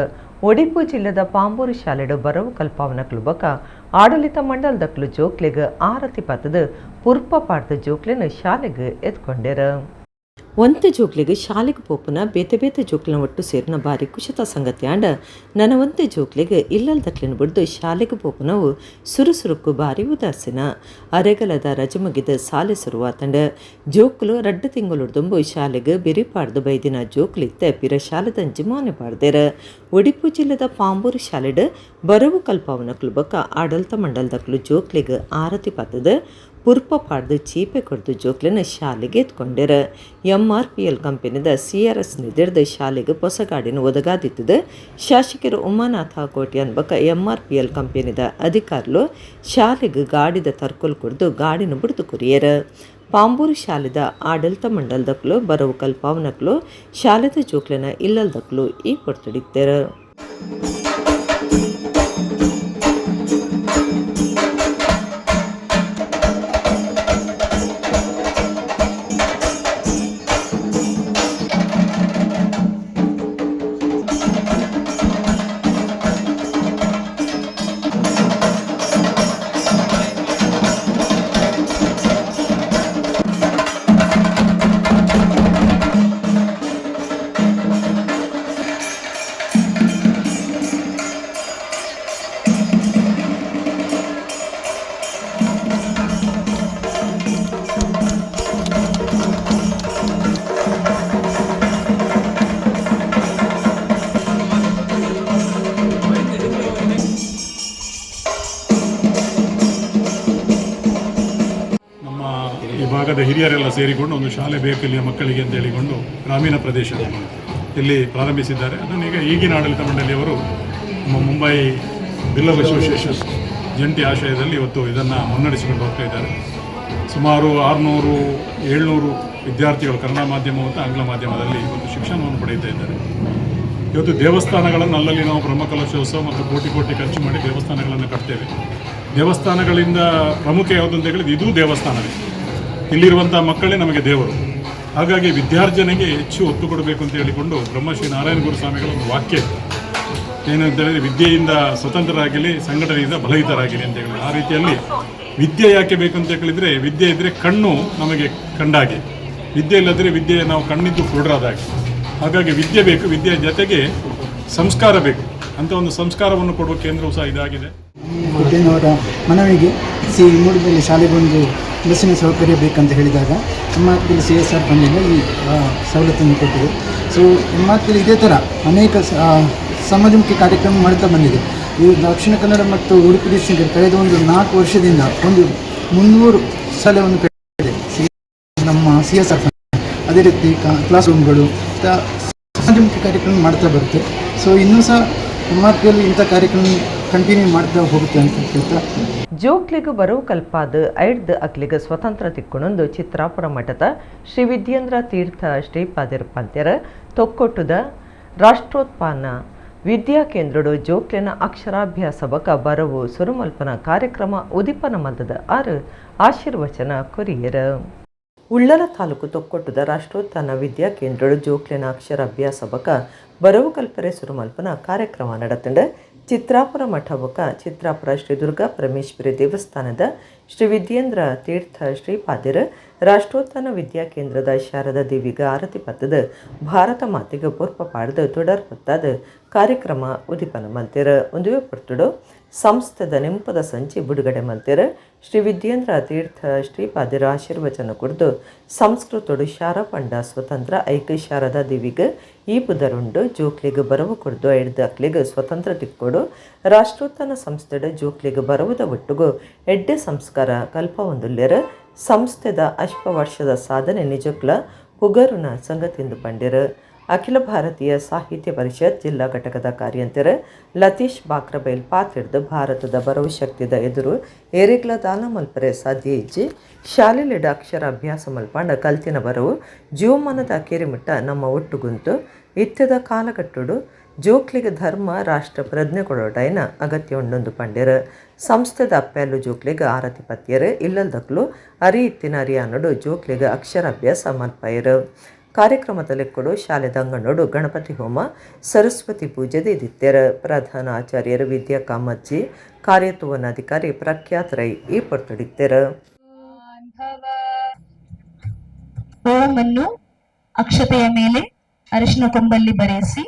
ಒಡಿಪು ಜಿಲ್ಲೆದ ಪಾಂಬೂರು ಶಾಲೆಡು ಬರವು ಕಲ್ಪಾವನ ಕ್ಲುಬಕ ಆಡಳಿತ ಮಂಡಲದಕ್ಲು ಜೋಕ್ಲೆಗ್ ಆರತಿ ಪತ್ತದ ಪುರ್ಪ ಪಾಡ್ದ ಜೋಕ್ಲೆನ ಶಾಲೆಗೆ ಎತ್ಕೊಂಡೇರ. ಒಂತೆ ಜೋಕ್ಲೆಗೆ ಶಾಲೆಗೆ ಪೋಪುನ ಬೇತೆ ಜೋಕ್ಲಿನ ಒಟ್ಟು ಸೇರಿನ ಬಾರಿ ಕುಶತ ಸಂಗತಿ ಆಂಡ ನನ್ನ ಒಂತೆ ಜೋಕ್ಲೆಗೆ ಇಲ್ಲಲ್ದಕ್ಲಿನ ಬಿಡ್ದು ಶಾಲೆಗೆ ಪೋಪುನವು ಸುರುಸುರುಕ್ಕು ಬಾರಿ ಉದಾಸೀನ. ಅರೆಗಲದ ರಜೆ ಮುಗಿದ ಶಾಲೆ ಶುರುವಾತಂಡ ಜೋಕ್ಲು ರಡ್ಡ ತಿಂಗಳುಡ್ದುಂಬು ಶಾಲೆಗೆ ಬಿರಿಪಾಡ್ದು ಬೈದಿನ ಜೋಕ್ಲಿತ್ತೆ ಪಿರ ಶಾಲೆದಂಜಿ ಮಾನೆ ಪಾಡ್ದೇರ. ಒಡಿಪು ಜಿಲ್ಲೆದ ಪಾಂಬೂರು ಶಾಲೆಡ್ ಬರವು ಕಲ್ಪಾವನ ಕ್ಲುಬಕ ಆಡಳಿತ ಮಂಡಲದಕ್ಲು ಜೋಕ್ಲಿಗೆ ಆರತಿ ಪತ್ತದ ಪುರ್ಪ ಪಾಡ್ದು ಚೀಪೆ ಕೊಡ್ದು ಜೋಕ್ಲಿನ ಶಾಲೆಗೆ ಎತ್ಕೊಂಡೇರ. MRPL ಕಂಪನಿದ CRS ನಿದಿರ್ದ ಶಾಲೆಗೆ ಹೊಸ ಗಾಡಿನ ಒದಗಾದಿತ್ತದ ಶಾಸಕರು ಉಮಾನಾಥ ಕೋಟಿ ಅನ್ಬಕ MRPL ಕಂಪನಿದ ಅಧಿಕಾರುಲು ಶಾಲೆಗೆ ಗಾಡಿದ ತರ್ಕೊಲ್ ಕೊಡ್ದು ಗಾಡಿನ ಬಿಡ್ದು ಕುರಿಯರ. ಪಾಂಬೂರು ಶಾಲೆದ ಆಡಳಿತ ಮಂಡಲದಕ್ಲು ಬರವು ಕಲ್ಪಾವನಕ್ಲು ಶಾಲೆದ ಜೋಕ್ಲಿನ ಇಲ್ಲಲ್ದಕ್ಲು ಈ ಕೊಡ್ತೊಡಿಕ್ತಾರ. ಭಾಗದ ಹಿರಿಯರೆಲ್ಲ ಸೇರಿಕೊಂಡು ಒಂದು ಶಾಲೆ ಬೇಕು ಇಲ್ಲಿಯ ಮಕ್ಕಳಿಗೆ ಅಂತ ಹೇಳಿಕೊಂಡು ಗ್ರಾಮೀಣ ಪ್ರದೇಶ ಇಲ್ಲಿ ಪ್ರಾರಂಭಿಸಿದ್ದಾರೆ. ಅದನ್ನು ಈಗಿನ ಆಡಳಿತ ಮಂಡಳಿಯವರು ನಮ್ಮ ಮುಂಬೈ ಬಿಲ್ಲರ್ ಅಸೋಸಿಯೇಷನ್ ಜಂಟಿ ಆಶಯದಲ್ಲಿ ಇವತ್ತು ಇದನ್ನು ಮುನ್ನಡೆಸಿಕೊಂಡು ಹೋಗ್ತಾ ಇದ್ದಾರೆ. ಸುಮಾರು 600-700 ವಿದ್ಯಾರ್ಥಿಗಳು ಕನ್ನಡ ಮಾಧ್ಯಮ ಮತ್ತು ಆಂಗ್ಲ ಮಾಧ್ಯಮದಲ್ಲಿ ಇವತ್ತು ಶಿಕ್ಷಣವನ್ನು ಪಡೆಯುತ್ತಾ ಇದ್ದಾರೆ. ಇವತ್ತು ದೇವಸ್ಥಾನಗಳನ್ನು ಅಲ್ಲಲ್ಲಿ ನಾವು ಬ್ರಹ್ಮಕಲಶೋತ್ಸವ ಮತ್ತು ಕೋಟಿ ಖರ್ಚು ಮಾಡಿ ದೇವಸ್ಥಾನಗಳನ್ನು ಕಟ್ತೇವೆ. ದೇವಸ್ಥಾನಗಳಿಂದ ಪ್ರಮುಖ ಯಾವುದು ಅಂತ ಹೇಳಿದ್ರೆ ಇದೂ ದೇವಸ್ಥಾನವೇ. ಇಲ್ಲಿರುವಂಥ ಮಕ್ಕಳೇ ನಮಗೆ ದೇವರು. ಹಾಗಾಗಿ ವಿದ್ಯಾರ್ಜನೆಗೆ ಹೆಚ್ಚು ಒತ್ತು ಕೊಡಬೇಕು ಅಂತ ಹೇಳಿಕೊಂಡು ಬ್ರಹ್ಮಶ್ರೀ ನಾರಾಯಣ ಗುರು ಸ್ವಾಮಿಗಳ ಒಂದು ವಾಕ್ಯ ಏನಂತ ಹೇಳಿದರೆ, ವಿದ್ಯೆಯಿಂದ ಸ್ವತಂತ್ರರಾಗಲಿ, ಸಂಘಟನೆಯಿಂದ ಬಲಹಿತರಾಗಲಿ ಅಂತ ಹೇಳಿ. ಆ ರೀತಿಯಲ್ಲಿ ವಿದ್ಯೆ ಯಾಕೆ ಬೇಕು ಅಂತ ಹೇಳಿದರೆ, ವಿದ್ಯೆ ಇದ್ದರೆ ಕಣ್ಣು ನಮಗೆ ಕಂಡಾಗೆ, ವಿದ್ಯೆ ಇಲ್ಲದ್ರೆ ವಿದ್ಯೆ ನಾವು ಕಣ್ಣಿದ್ದು ಕುರುಡರಾದಾಗೆ. ಹಾಗಾಗಿ ವಿದ್ಯೆ ಬೇಕು, ವಿದ್ಯೆಯ ಜೊತೆಗೆ ಸಂಸ್ಕಾರ ಬೇಕು ಅಂತ ಒಂದು ಸಂಸ್ಕಾರವನ್ನು ಕೊಡುವ ಕೇಂದ್ರವೂ ಸಹ ಇದಾಗಿದೆ. ಅವರ ಮನವಿಗೆ ಮೂಡದಲ್ಲಿ ಶಾಲೆಗೊಂದು ಬಸ್ಸಿನ ಸೌಕರ್ಯ ಬೇಕಂತ ಹೇಳಿದಾಗ MRPL CSR ಫಂಡಿಂದ ಈ ಸವಲತ್ತನ್ನು ಕೊಟ್ಟಿದೆ. ಸೊ MRPL ಇದೇ ಥರ ಅನೇಕ ಸಮಾಜಮುಖಿ ಕಾರ್ಯಕ್ರಮ ಮಾಡ್ತಾ ಬಂದಿದೆ. ಈ ದಕ್ಷಿಣ ಕನ್ನಡ ಮತ್ತು ಉಡುಪಿ ಡಿಸ್ಟ್ರಿಕ್ಟ್ ಕಳೆದ ಒಂದು 4 ವರ್ಷದಿಂದ ಒಂದು 300 ಶಾಲೆಯನ್ನು ಕಟ್ಟಿದೆ ನಮ್ಮ CSR ಫಂಡ್. ಅದೇ ರೀತಿ ಕ್ಲಾಸ್ ರೂಮ್ಗಳು ಸಮಾಜಮುಖಿ ಕಾರ್ಯಕ್ರಮ ಮಾಡ್ತಾ ಬರುತ್ತೆ. ಸೊ ಇನ್ನೂ ಸಹ MRPL ಇಂಥ ಕಾರ್ಯಕ್ರಮ ಕಂಟಿನ್ಯೂ ಮಾಡ್ತಾ ಹೋಗುತ್ತೆ ಅಂತ ಹೇಳ್ತಾ ಜೋಕ್ಲಿಗೆ ಬರವು ಕಲ್ಪಾದ ಐಡ್ದ ಅಕ್ಲಿಗೆ ಸ್ವತಂತ್ರ ತಿಕ್ಕೊಂಡೊಂದು ಚಿತ್ರಾಪುರ ಮಠದ ಶ್ರೀ ವಿದ್ಯೇಂದ್ರ ತೀರ್ಥ ಶ್ರೀಪಾದರ ಪಂತ್ಯರ ತೊಕ್ಕೊಟ್ಟುದ ರಾಷ್ಟ್ರೋತ್ಪಾದನ ವಿದ್ಯಾ ಕೇಂದ್ರಡು ಜೋಕ್ಲಿನ ಅಕ್ಷರಾಭ್ಯಾಸ ಬಕ ಬರವು ಸುರುಮಲ್ಪನ ಕಾರ್ಯಕ್ರಮ ಉದಿಪನ ಮಲ್ದದ ಆಶೀರ್ವಚನ ಕೊರಿಯರ. ಉಳ್ಳಲ ತಾಲೂಕು ತೊಕ್ಕೊಟ್ಟುದ ರಾಷ್ಟ್ರೋತ್ಥಾನ ವಿದ್ಯಾ ಕೇಂದ್ರಡು ಜೋಕ್ಲಿನ ಅಕ್ಷರಾಭ್ಯಾಸ ಬಕ ಬರವು ಕಲ್ಪರೆ ಸುರುಮಲ್ಪನ ಕಾರ್ಯಕ್ರಮ ನಡೆತಂಡ ಚಿತ್ರಾಪುರ ಮಠ ಬಕ ಚಿತ್ರಾಪುರ ಶ್ರೀ ದುರ್ಗಾ ಪರಮೇಶ್ವರಿ ದೇವಸ್ಥಾನದ ಶ್ರೀ ವಿದ್ಯೇಂದ್ರ ತೀರ್ಥ ಶ್ರೀಪಾದರ ರಾಷ್ಟ್ರೋತ್ಥಾನ ವಿದ್ಯಾ ಕೇಂದ್ರದ ಶಾರದಾ ದೇವಿಗ ಆರತಿ ಪತ್ತದ ಭಾರತ ಮಾತೆಗೆ ಪೂರ್ಪ ಪಾಡ್ದ ತೊಡರ್ ಹೊತ್ತಾದ ಕಾರ್ಯಕ್ರಮ ಉದಿಪನ ಮಲ್ತೆರ ಒಂದುವೆ ಪೊರ್ತುಡು ಸಂಸ್ಥದ ನೆಂಪದ ಸಂಚಿ ಬಿಡುಗಡೆ ಮಲ್ತೆರ ಶ್ರೀ ವಿದ್ಯೇಂದ್ರ ತೀರ್ಥ ಶ್ರೀಪಾದರ ಆಶೀರ್ವಚನ ಕುಡಿದು ಸಂಸ್ಕೃತೋಡು ಶಾರ ಪಂಡ ಸ್ವತಂತ್ರ ಐಕ್ಯ ಶಾರದಾ ದೇವಿಗೆ ಈ ಬುಧರುಂಡು ಜೋಕ್ಲಿಗೆ ಬರವು ಕುರಿದು ಎಡ್ದಾಕ್ಲಿಗೆ ಸ್ವತಂತ್ರ ತಿಕ್ಕೊಡು ರಾಷ್ಟ್ರೋತ್ಥಾನ ಸಂಸ್ಥೆಡ ಜೋಕ್ಲಿಗೆ ಬರುವುದ ಒಟ್ಟಿಗೂ ಎಡ್ಡೆ ಸಂಸ್ಕಾರ ಕಲ್ಪ ಹೊಂದುಲ್ಯರ ಸಂಸ್ಥೆದ ಅಶ್ಪ ವರ್ಷದ ಸಾಧನೆ ನಿಜಕ್ಲ ಪುಗರುನ ಸಂಗತಿಂದು ಪಂಡ್ಯರು. ಅಖಿಲ ಭಾರತೀಯ ಸಾಹಿತ್ಯ ಪರಿಷತ್ ಜಿಲ್ಲಾ ಘಟಕದ ಕಾರ್ಯಂತರ ಲತೀಶ್ ಬಾಕ್ರಬೈಲ್ ಪಾತ್ರಿಡ್ದು ಭಾರತದ ಬರವು ಶಕ್ತಿದ ಎದುರು ಏರಿಗ್ಲ ದಾನ ಮಲ್ಪರೆ ಸಾಧ್ಯ ಇಜ್ಜಿ ಶಾಲೆಲಿಡ ಅಕ್ಷರ ಅಭ್ಯಾಸ ಮಲ್ಪಂಡ ಕಲ್ತಿನ ಬರವು ಜೀವಮಾನದ ಅಕೇರಿಮಿಟ್ಟ ನಮ್ಮ ಒಟ್ಟುಗುಂತು ಇತ್ಯದ ಕಾಲಘಟ್ಟುಡು ಜೋಕ್ಲಿಗೆ ಧರ್ಮ ರಾಷ್ಟ್ರ ಪ್ರಜ್ಞೆ ಕೊಡೋಟೈನ ಅಗತ್ಯ ಉಂಡೊಂದು ಪಂಡ್ಯರು. ಸಂಸ್ಥೆದ ಅಪ್ಪೆಲ್ಲು ಜೋಕ್ಲಿಗೆ ಆರತಿ ಪತ್ಯರು ಇಲ್ಲದಕ್ಲು ಅರಿ ಇತ್ತಿನ ಅರಿಯಾನಡು ಜೋಕ್ಲಿಗೆ ಅಕ್ಷರಾಭ್ಯಾಸ ಮಲ್ಪಯರು. ಕಾರ್ಯಕ್ರಮದಲ್ಲಿ ಕೊಡು ಶಾಲೆದ ಅಂಗನೋಡು ಗಣಪತಿ ಹೋಮ ಸರಸ್ವತಿ ಪೂಜೆ ದಿತ್ಯರು. ಪ್ರಧಾನ ಆಚಾರ್ಯರು ವಿದ್ಯಾ ಕಾಮಜ್ಜಿ, ಕಾರ್ಯತ್ವನಾಧಿಕಾರಿ ಪ್ರಖ್ಯಾತ್ ರೈ ಈ ಪೊರ್ತೊಡಿತ್ಯರು. ಓಮನ್ನು ಅಕ್ಷತೆಯ ಮೇಲೆ ಅರಿಶಿನ ಕೊಂಬಲ್ಲಿ ಬರೆಸಿ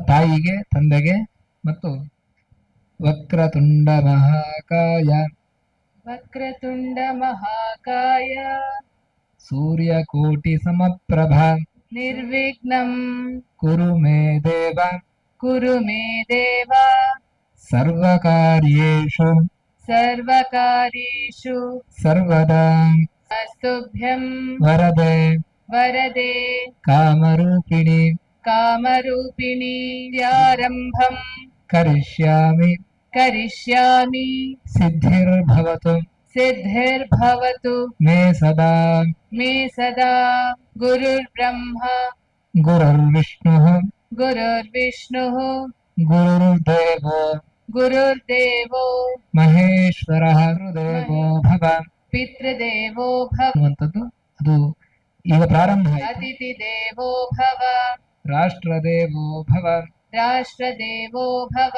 ತಾಯಿಗೆ, ತಂದೆಗೆ ಮತ್ತು ವಕ್ರತುಂಡ ಮಹಾಕಾಯ ವಕ್ರತುಂಡ ಮಹಾಕಾಯ ಸೂರ್ಯಕೋಟಿ ಸಮಪ್ರಭಾ ನಿರ್ವಿಘ್ನಂ ಕುರು ಮೇ ದೇವ ಕುರು ಮೇ ದೇವ ಸರ್ವಕಾರ್ಯೇಷು ಸರ್ವಕಾರ್ಯೇಷು ಸರ್ವದಾ ಅಸ್ತುಭ್ಯಂ ವರದೆ ವರದೆ ಕಾಮರೂಪಿಣಿ ಕಾಮರೂಪಿಣಿ ಆರಂಭಂ ಕರಿಷ್ಯಾಮಿ ಕರಿಷ್ಯಾಮಿ ಸಿದ್ಧಿರ್ಭವತು ಸಿದ್ಧಿರ್ಭವತು ಮೇ ಸದಾ ಗುರುರ್ಬ್ರಹ್ಮ ಗುರುರ್ವಿಷ್ಣುಃ ಗುರುರ್ವಿಷ್ಣುಃ ಗುರುರ್ದೇವೋ ಮಹೇಶ್ವರಃ ದೇವೋ ಭವ ಪಿತೃದೇವೋ ಭವ ಅನ್ನುವಂಥದ್ದು ಅದು ಈಗ ಪ್ರಾರಂಭ ಆಯಿತು. ಅತಿಥಿ ದೇವೋ ಭವ ರಾಷ್ಟ್ರದೇವೋ ಭವ ರಾಷ್ಟ್ರದೇವೋ ಭವ.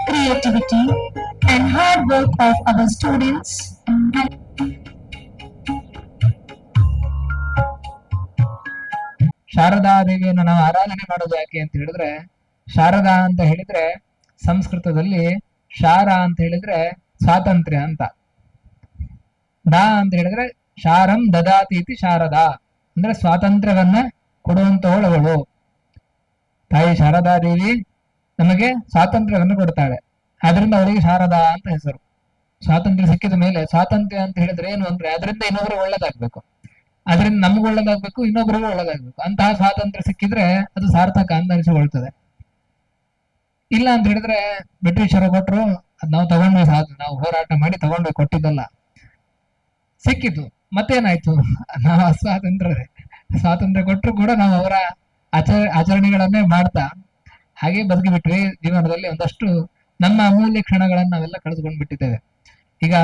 Creativity and hard work of our students and Sharada ದೇವಿಯನ್ನು ನಾವು ಆರಾಧನೆ ಮಾಡೋದು ಯಾಕೆ ಅಂತ ಹೇಳಿದ್ರೆ, ಶಾರದಾ ಅಂತ ಹೇಳಿದ್ರೆ ಸಂಸ್ಕೃತದಲ್ಲಿ ಶಾರ ಅಂತ ಹೇಳಿದ್ರೆ ಸ್ವಾತಂತ್ರ್ಯ ಅಂತ, ದಾ ಅಂತ ಹೇಳಿದ್ರೆ ಶಾರಂ ದದಾತಿ ಇತಿ ಶಾರದಾ ಅಂದ್ರೆ ಸ್ವಾತಂತ್ರ್ಯವನ್ನ ಕೊಡುವಂತವಳವಳು. ತಾಯಿ ಶಾರದಾ ದೇವಿ ನಮಗೆ ಸ್ವಾತಂತ್ರ್ಯವನ್ನು ಕೊಡ್ತಾಳೆ, ಆದ್ರಿಂದ ಅವಳಿಗೆ ಶಾರದಾ ಅಂತ ಹೆಸರು. ಸ್ವಾತಂತ್ರ್ಯ ಸಿಕ್ಕಿದ ಮೇಲೆ, ಸ್ವಾತಂತ್ರ್ಯ ಅಂತ ಹೇಳಿದ್ರೆ ಏನು ಅಂದ್ರೆ ಅದರಿಂದ ಇನ್ನೊಬ್ರಿಗೆ ಒಳ್ಳೇದಾಗ್ಬೇಕು, ಅದರಿಂದ ನಮ್ಗೆ ಒಳ್ಳೇದಾಗ್ಬೇಕು, ಇನ್ನೊಬ್ರಿಗೂ ಒಳ್ಳೇದಾಗ್ಬೇಕು. ಅಂತಹ ಸ್ವಾತಂತ್ರ್ಯ ಸಿಕ್ಕಿದ್ರೆ ಅದು ಸಾರ್ಥಕ ಅಂತ ಅನಿಸಿಕೊಳ್ತದೆ. ಇಲ್ಲ ಅಂತ ಹೇಳಿದ್ರೆ ಬ್ರಿಟಿಷರು ಕೊಟ್ಟರು, ಅದ್ ನಾವು ತಗೊಂಡ್ವಿ, ನಾವು ಹೋರಾಟ ಮಾಡಿ ತಗೊಂಡ್ವಿ, ಕೊಟ್ಟಿದ್ದಲ್ಲ, ಸಿಕ್ಕಿತು, ಮತ್ತೇನಾಯ್ತು, ನಾವು ಸ್ವಾತಂತ್ರ್ಯ ಕೊಟ್ಟರು ಕೂಡ ನಾವು ಅವರ ಆಚರಣೆಗಳನ್ನೇ ಮಾಡ್ತಾ ಹಾಗೆ ಬದುಕಿಬಿಟ್ವಿ. ಜೀವನದಲ್ಲಿ ಒಂದಷ್ಟು ನಮ್ಮ ಅಮೂಲ್ಯ ಕ್ಷಣಗಳನ್ನ ನಾವೆಲ್ಲ ಕಳೆದುಕೊಂಡು ಬಿಟ್ಟಿದ್ದೇವೆ. ಈಗ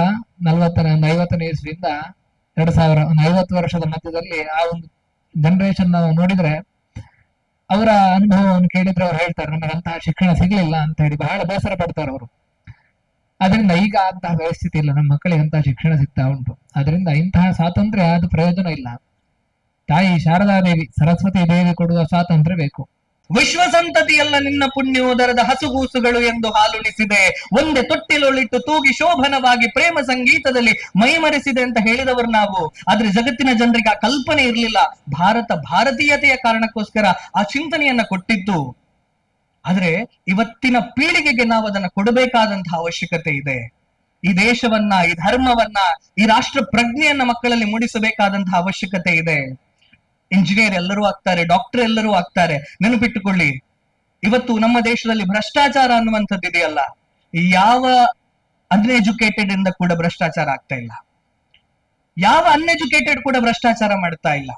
50ನೇ ಇಸ್ವಿಯಿಂದ 2000 ಒಂದು 50 ವರ್ಷದ ಮಧ್ಯದಲ್ಲಿ ಆ ಒಂದು ಜನರೇಷನ್ ನಾವು ನೋಡಿದ್ರೆ, ಅವರ ಅನುಭವವನ್ನು ಕೇಳಿದ್ರೆ ಅವ್ರು ಹೇಳ್ತಾರೆ ನಮಗೆ ಅಂತಹ ಶಿಕ್ಷಣ ಸಿಗ್ಲಿಲ್ಲ ಅಂತ ಹೇಳಿ ಬಹಳ ಬೇಸರ ಪಡ್ತಾರೆ ಅವರು. ಅದರಿಂದ ಈಗ ಅಂತಹ ಪರಿಸ್ಥಿತಿ ಇಲ್ಲ, ನಮ್ಮ ಮಕ್ಕಳಿಗೆ ಅಂತಹ ಶಿಕ್ಷಣ ಸಿಗ್ತಾ ಉಂಟು. ಅದರಿಂದ ಇಂತಹ ಸ್ವಾತಂತ್ರ್ಯ ಅದು ಪ್ರಯೋಜನ ಇಲ್ಲ. ತಾಯಿ ಶಾರದಾ ದೇವಿ, ಸರಸ್ವತಿ ದೇವಿ ಕೊಡುವ ಸ್ವಾತಂತ್ರ್ಯ ಬೇಕು. ವಿಶ್ವಸಂತತಿಯಲ್ಲ ನಿನ್ನ ಪುಣ್ಯೋದರದ ಹಸುಗೂಸುಗಳು ಎಂದು ಹಾಲುಣಿಸಿದೆ, ಒಂದೇ ತೊಟ್ಟಿಲೊಳಿಟ್ಟು ತೂಗಿ ಶೋಭನವಾಗಿ ಪ್ರೇಮ ಸಂಗೀತದಲ್ಲಿ ಮೈಮರೆಸಿದೆ ಅಂತ ಹೇಳಿದವರು ನಾವು. ಆದ್ರೆ ಜಗತ್ತಿನ ಜನರಿಗೆ ಆ ಕಲ್ಪನೆ ಇರಲಿಲ್ಲ. ಭಾರತೀಯತೆಯ ಕಾರಣಕ್ಕೋಸ್ಕರ ಆ ಚಿಂತನೆಯನ್ನ ಕೊಟ್ಟಿದ್ದು. ಆದ್ರೆ ಇವತ್ತಿನ ಪೀಳಿಗೆಗೆ ನಾವು ಅದನ್ನ ಕೊಡಬೇಕಾದಂತಹ ಅವಶ್ಯಕತೆ ಇದೆ. ಈ ದೇಶವನ್ನ, ಈ ಧರ್ಮವನ್ನ, ಈ ರಾಷ್ಟ್ರ ಪ್ರಜ್ಞೆಯನ್ನ ಮಕ್ಕಳಲ್ಲಿ ಮೂಡಿಸಬೇಕಾದಂತಹ ಅವಶ್ಯಕತೆ ಇದೆ. ಇಂಜಿನಿಯರ್ ಎಲ್ಲರೂ ಆಗ್ತಾರೆ, ಡಾಕ್ಟರ್ ಎಲ್ಲರೂ ಆಗ್ತಾರೆ. ನೆನಪಿಟ್ಟುಕೊಳ್ಳಿ, ಇವತ್ತು ನಮ್ಮ ದೇಶದಲ್ಲಿ ಭ್ರಷ್ಟಾಚಾರ ಅನ್ನುವಂಥದ್ದು ಇದೆಯಲ್ಲ, ಯಾವ ಅನ್ಎಜುಕೇಟೆಡ್ ಇಂದ ಕೂಡ ಭ್ರಷ್ಟಾಚಾರ ಆಗ್ತಾ ಇಲ್ಲ, ಯಾವ ಅನ್ಎಜುಕೇಟೆಡ್ ಕೂಡ ಭ್ರಷ್ಟಾಚಾರ ಮಾಡ್ತಾ ಇಲ್ಲ,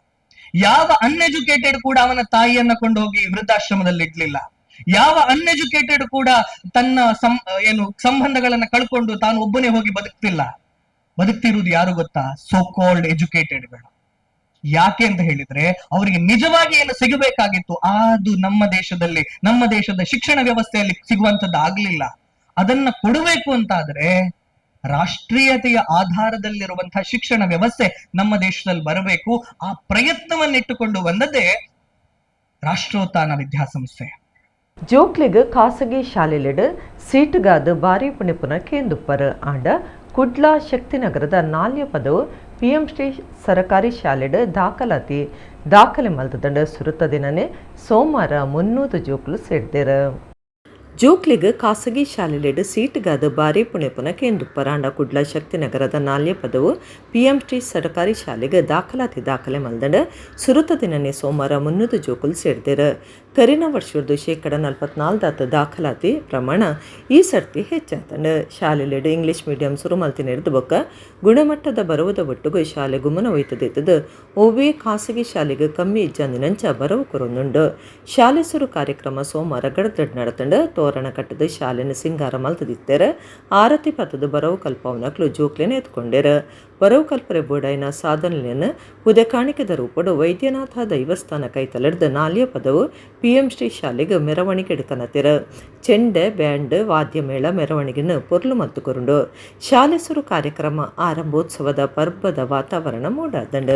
ಯಾವ ಅನ್ಎಜುಕೇಟೆಡ್ ಕೂಡ ಅವನ ತಾಯಿಯನ್ನ ಕೊಂಡು ಹೋಗಿ ವೃದ್ಧಾಶ್ರಮದಲ್ಲಿ ಇಡ್ಲಿಲ್ಲ, ಯಾವ ಅನ್ಎಜುಕೇಟೆಡ್ ಕೂಡ ತನ್ನ ಸಂಬಂಧಗಳನ್ನ ಕಳ್ಕೊಂಡು ತಾನು ಒಬ್ಬನೇ ಹೋಗಿ ಬದುಕ್ತಿಲ್ಲ. ಬದುಕ್ತಿರುವುದು ಯಾರು ಗೊತ್ತಾ? ಸೋ ಕಾಲ್ಡ್ ಎಜುಕೇಟೆಡ್ಗಳು. ಯಾಕೆ ಅಂತ ಹೇಳಿದ್ರೆ ಅವರಿಗೆ ನಿಜವಾಗಿ ಏನು ಸಿಗಬೇಕಾಗಿತ್ತು ಅದು ನಮ್ಮ ದೇಶದ ಶಿಕ್ಷಣ ವ್ಯವಸ್ಥೆಯಲ್ಲಿ ಸಿಗುವಂತದ್ದು ಆಗ್ಲಿಲ್ಲ. ಅದನ್ನ ಕೊಡಬೇಕು ಅಂತಾದ್ರೆ ರಾಷ್ಟ್ರೀಯತೆಯ ಆಧಾರದಲ್ಲಿರುವಂತಹ ಶಿಕ್ಷಣ ವ್ಯವಸ್ಥೆ ನಮ್ಮ ದೇಶದಲ್ಲಿ ಬರಬೇಕು. ಆ ಪ್ರಯತ್ನವನ್ನಿಟ್ಟುಕೊಂಡು ಬಂದದ್ದೇ ರಾಷ್ಟ್ರೋತ್ಥಾನ ವಿದ್ಯಾಸಂಸ್ಥೆ. ಜೋಕ್ಲಿಗ್ ಖಾಸಗಿ ಶಾಲೆಲೆಡ್ ಸೀಟ್ಗಾದ ಬಾರಿ ಪುಣೆಪುನ ಕೇಂದುಪ್ಪರ್ ಆಂಡ ಕುಡ್ಲಾ ಶಕ್ತಿನಗರದ ನಾಲ್ಯ ಪದವು PM ಶ್ರೀ ಸರಕಾರಿ ಶಾಲೆಡ್ ದಾಖಲೆ ಮಲ್ತದಂಡ ಸುರುತ್ತ ದಿನನೇ ಸೋಮವಾರ 300 ಜೋಕ್ಲು ಸೇರ್ದೇರ. ಜೋಕ್ಲಿಗ್ ಖಾಸಗಿ ಶಾಲೆಲೆಡ್ ಸೀಟ್ಗಾದ ಬಾರಿ ಪುಣೆಪುನ ಕೇಂದುಪ್ಪರ್ ಆಂಡ ಕುಡ್ಲಾ ಶಕ್ತಿನಗರದ ನಾಲ್ಯ ಪದವು PM ಶ್ರೀ ಸರಕಾರಿ ಶಾಲೆಗೆ ದಾಖಲೆ ಮಲ್ದಂಡ ಸುರುತ್ತ ದಿನನೇ ಸೋಮವಾರ 300 ಜೋಕುಲು ಸೇರ್ದೇರ. ಕರಿನ ವರ್ಷದ್ದು 44% ದಾಖಲಾತಿ ಪ್ರಮಾಣ ಈ ಸರ್ತಿ ಹೆಚ್ಚಾತಂಡ. ಶಾಲೆಲೆಡ್ ಇಂಗ್ಲಿಷ್ ಮೀಡಿಯಂ ಸುರು ಮಲ್ತಿನೆಡ್ದು ಬೊಕ್ಕ ಗುಣಮಟ್ಟದ ಬರುವುದ ಒಟ್ಟುಗು ಶಾಲೆ ಗುಮ್ಮನ ಒಯ್ತದೆತ್ತದ ಒವ್ವೇ ಖಾಸಗಿ ಶಾಲೆಗೆ ಕಮ್ಮಿ ಇಜ್ಜಂದಿನಂಚ ಬರವು ಕೊರೊಂದುಂಡು. ಶಾಲೆ ಸುರು ಕಾರ್ಯಕ್ರಮ ಸೋಮವಾರ ಗಡದಡ್ ನಡತಂಡ ತೋರಣ ಕಟ್ಟದ ಶಾಲೆನ ಸಿಂಗಾರ ಮಲ್ತದಿತ್ತೆರ ಆರತಿ ಪತ್ತದ ಬರವು ಕಲ್ಪವನಕ್ಲು ಜೋಕ್ಲೆನ ಎತ್ಕೊಂಡೆರ. ಬರವು ಕಲ್ಪರೆ ಬೋಡಾಯಿನ ಸಾಧನೆಯನ್ನು ಉದೆ ಕಾಣಿಕೆದ ರೂಪಡು ವೈದ್ಯನಾಥ ದೈವಸ್ಥಾನ ಕೈತಲೆಡ್ದ ನಾಲ್ಯ ಪದವು PM ಶ್ರೀ ಶಾಲೆಗೆ ಮೆರವಣಿಗೆ ಎಡ್ಕನತಿರ. ಚೆಂಡೆ ಬ್ಯಾಂಡ್ ವಾದ್ಯಮೇಳ ಮೆರವಣಿಗೆನ ಪೊರ್ಲು ಮತ್ತು ಕೊರುಂಡು. ಶಾಲೆ ಸುರು ಕಾರ್ಯಕ್ರಮ ಆರಂಭೋತ್ಸವದ ಪರ್ಬದ ವಾತಾವರಣ ಮೂಡಾದಂಡ.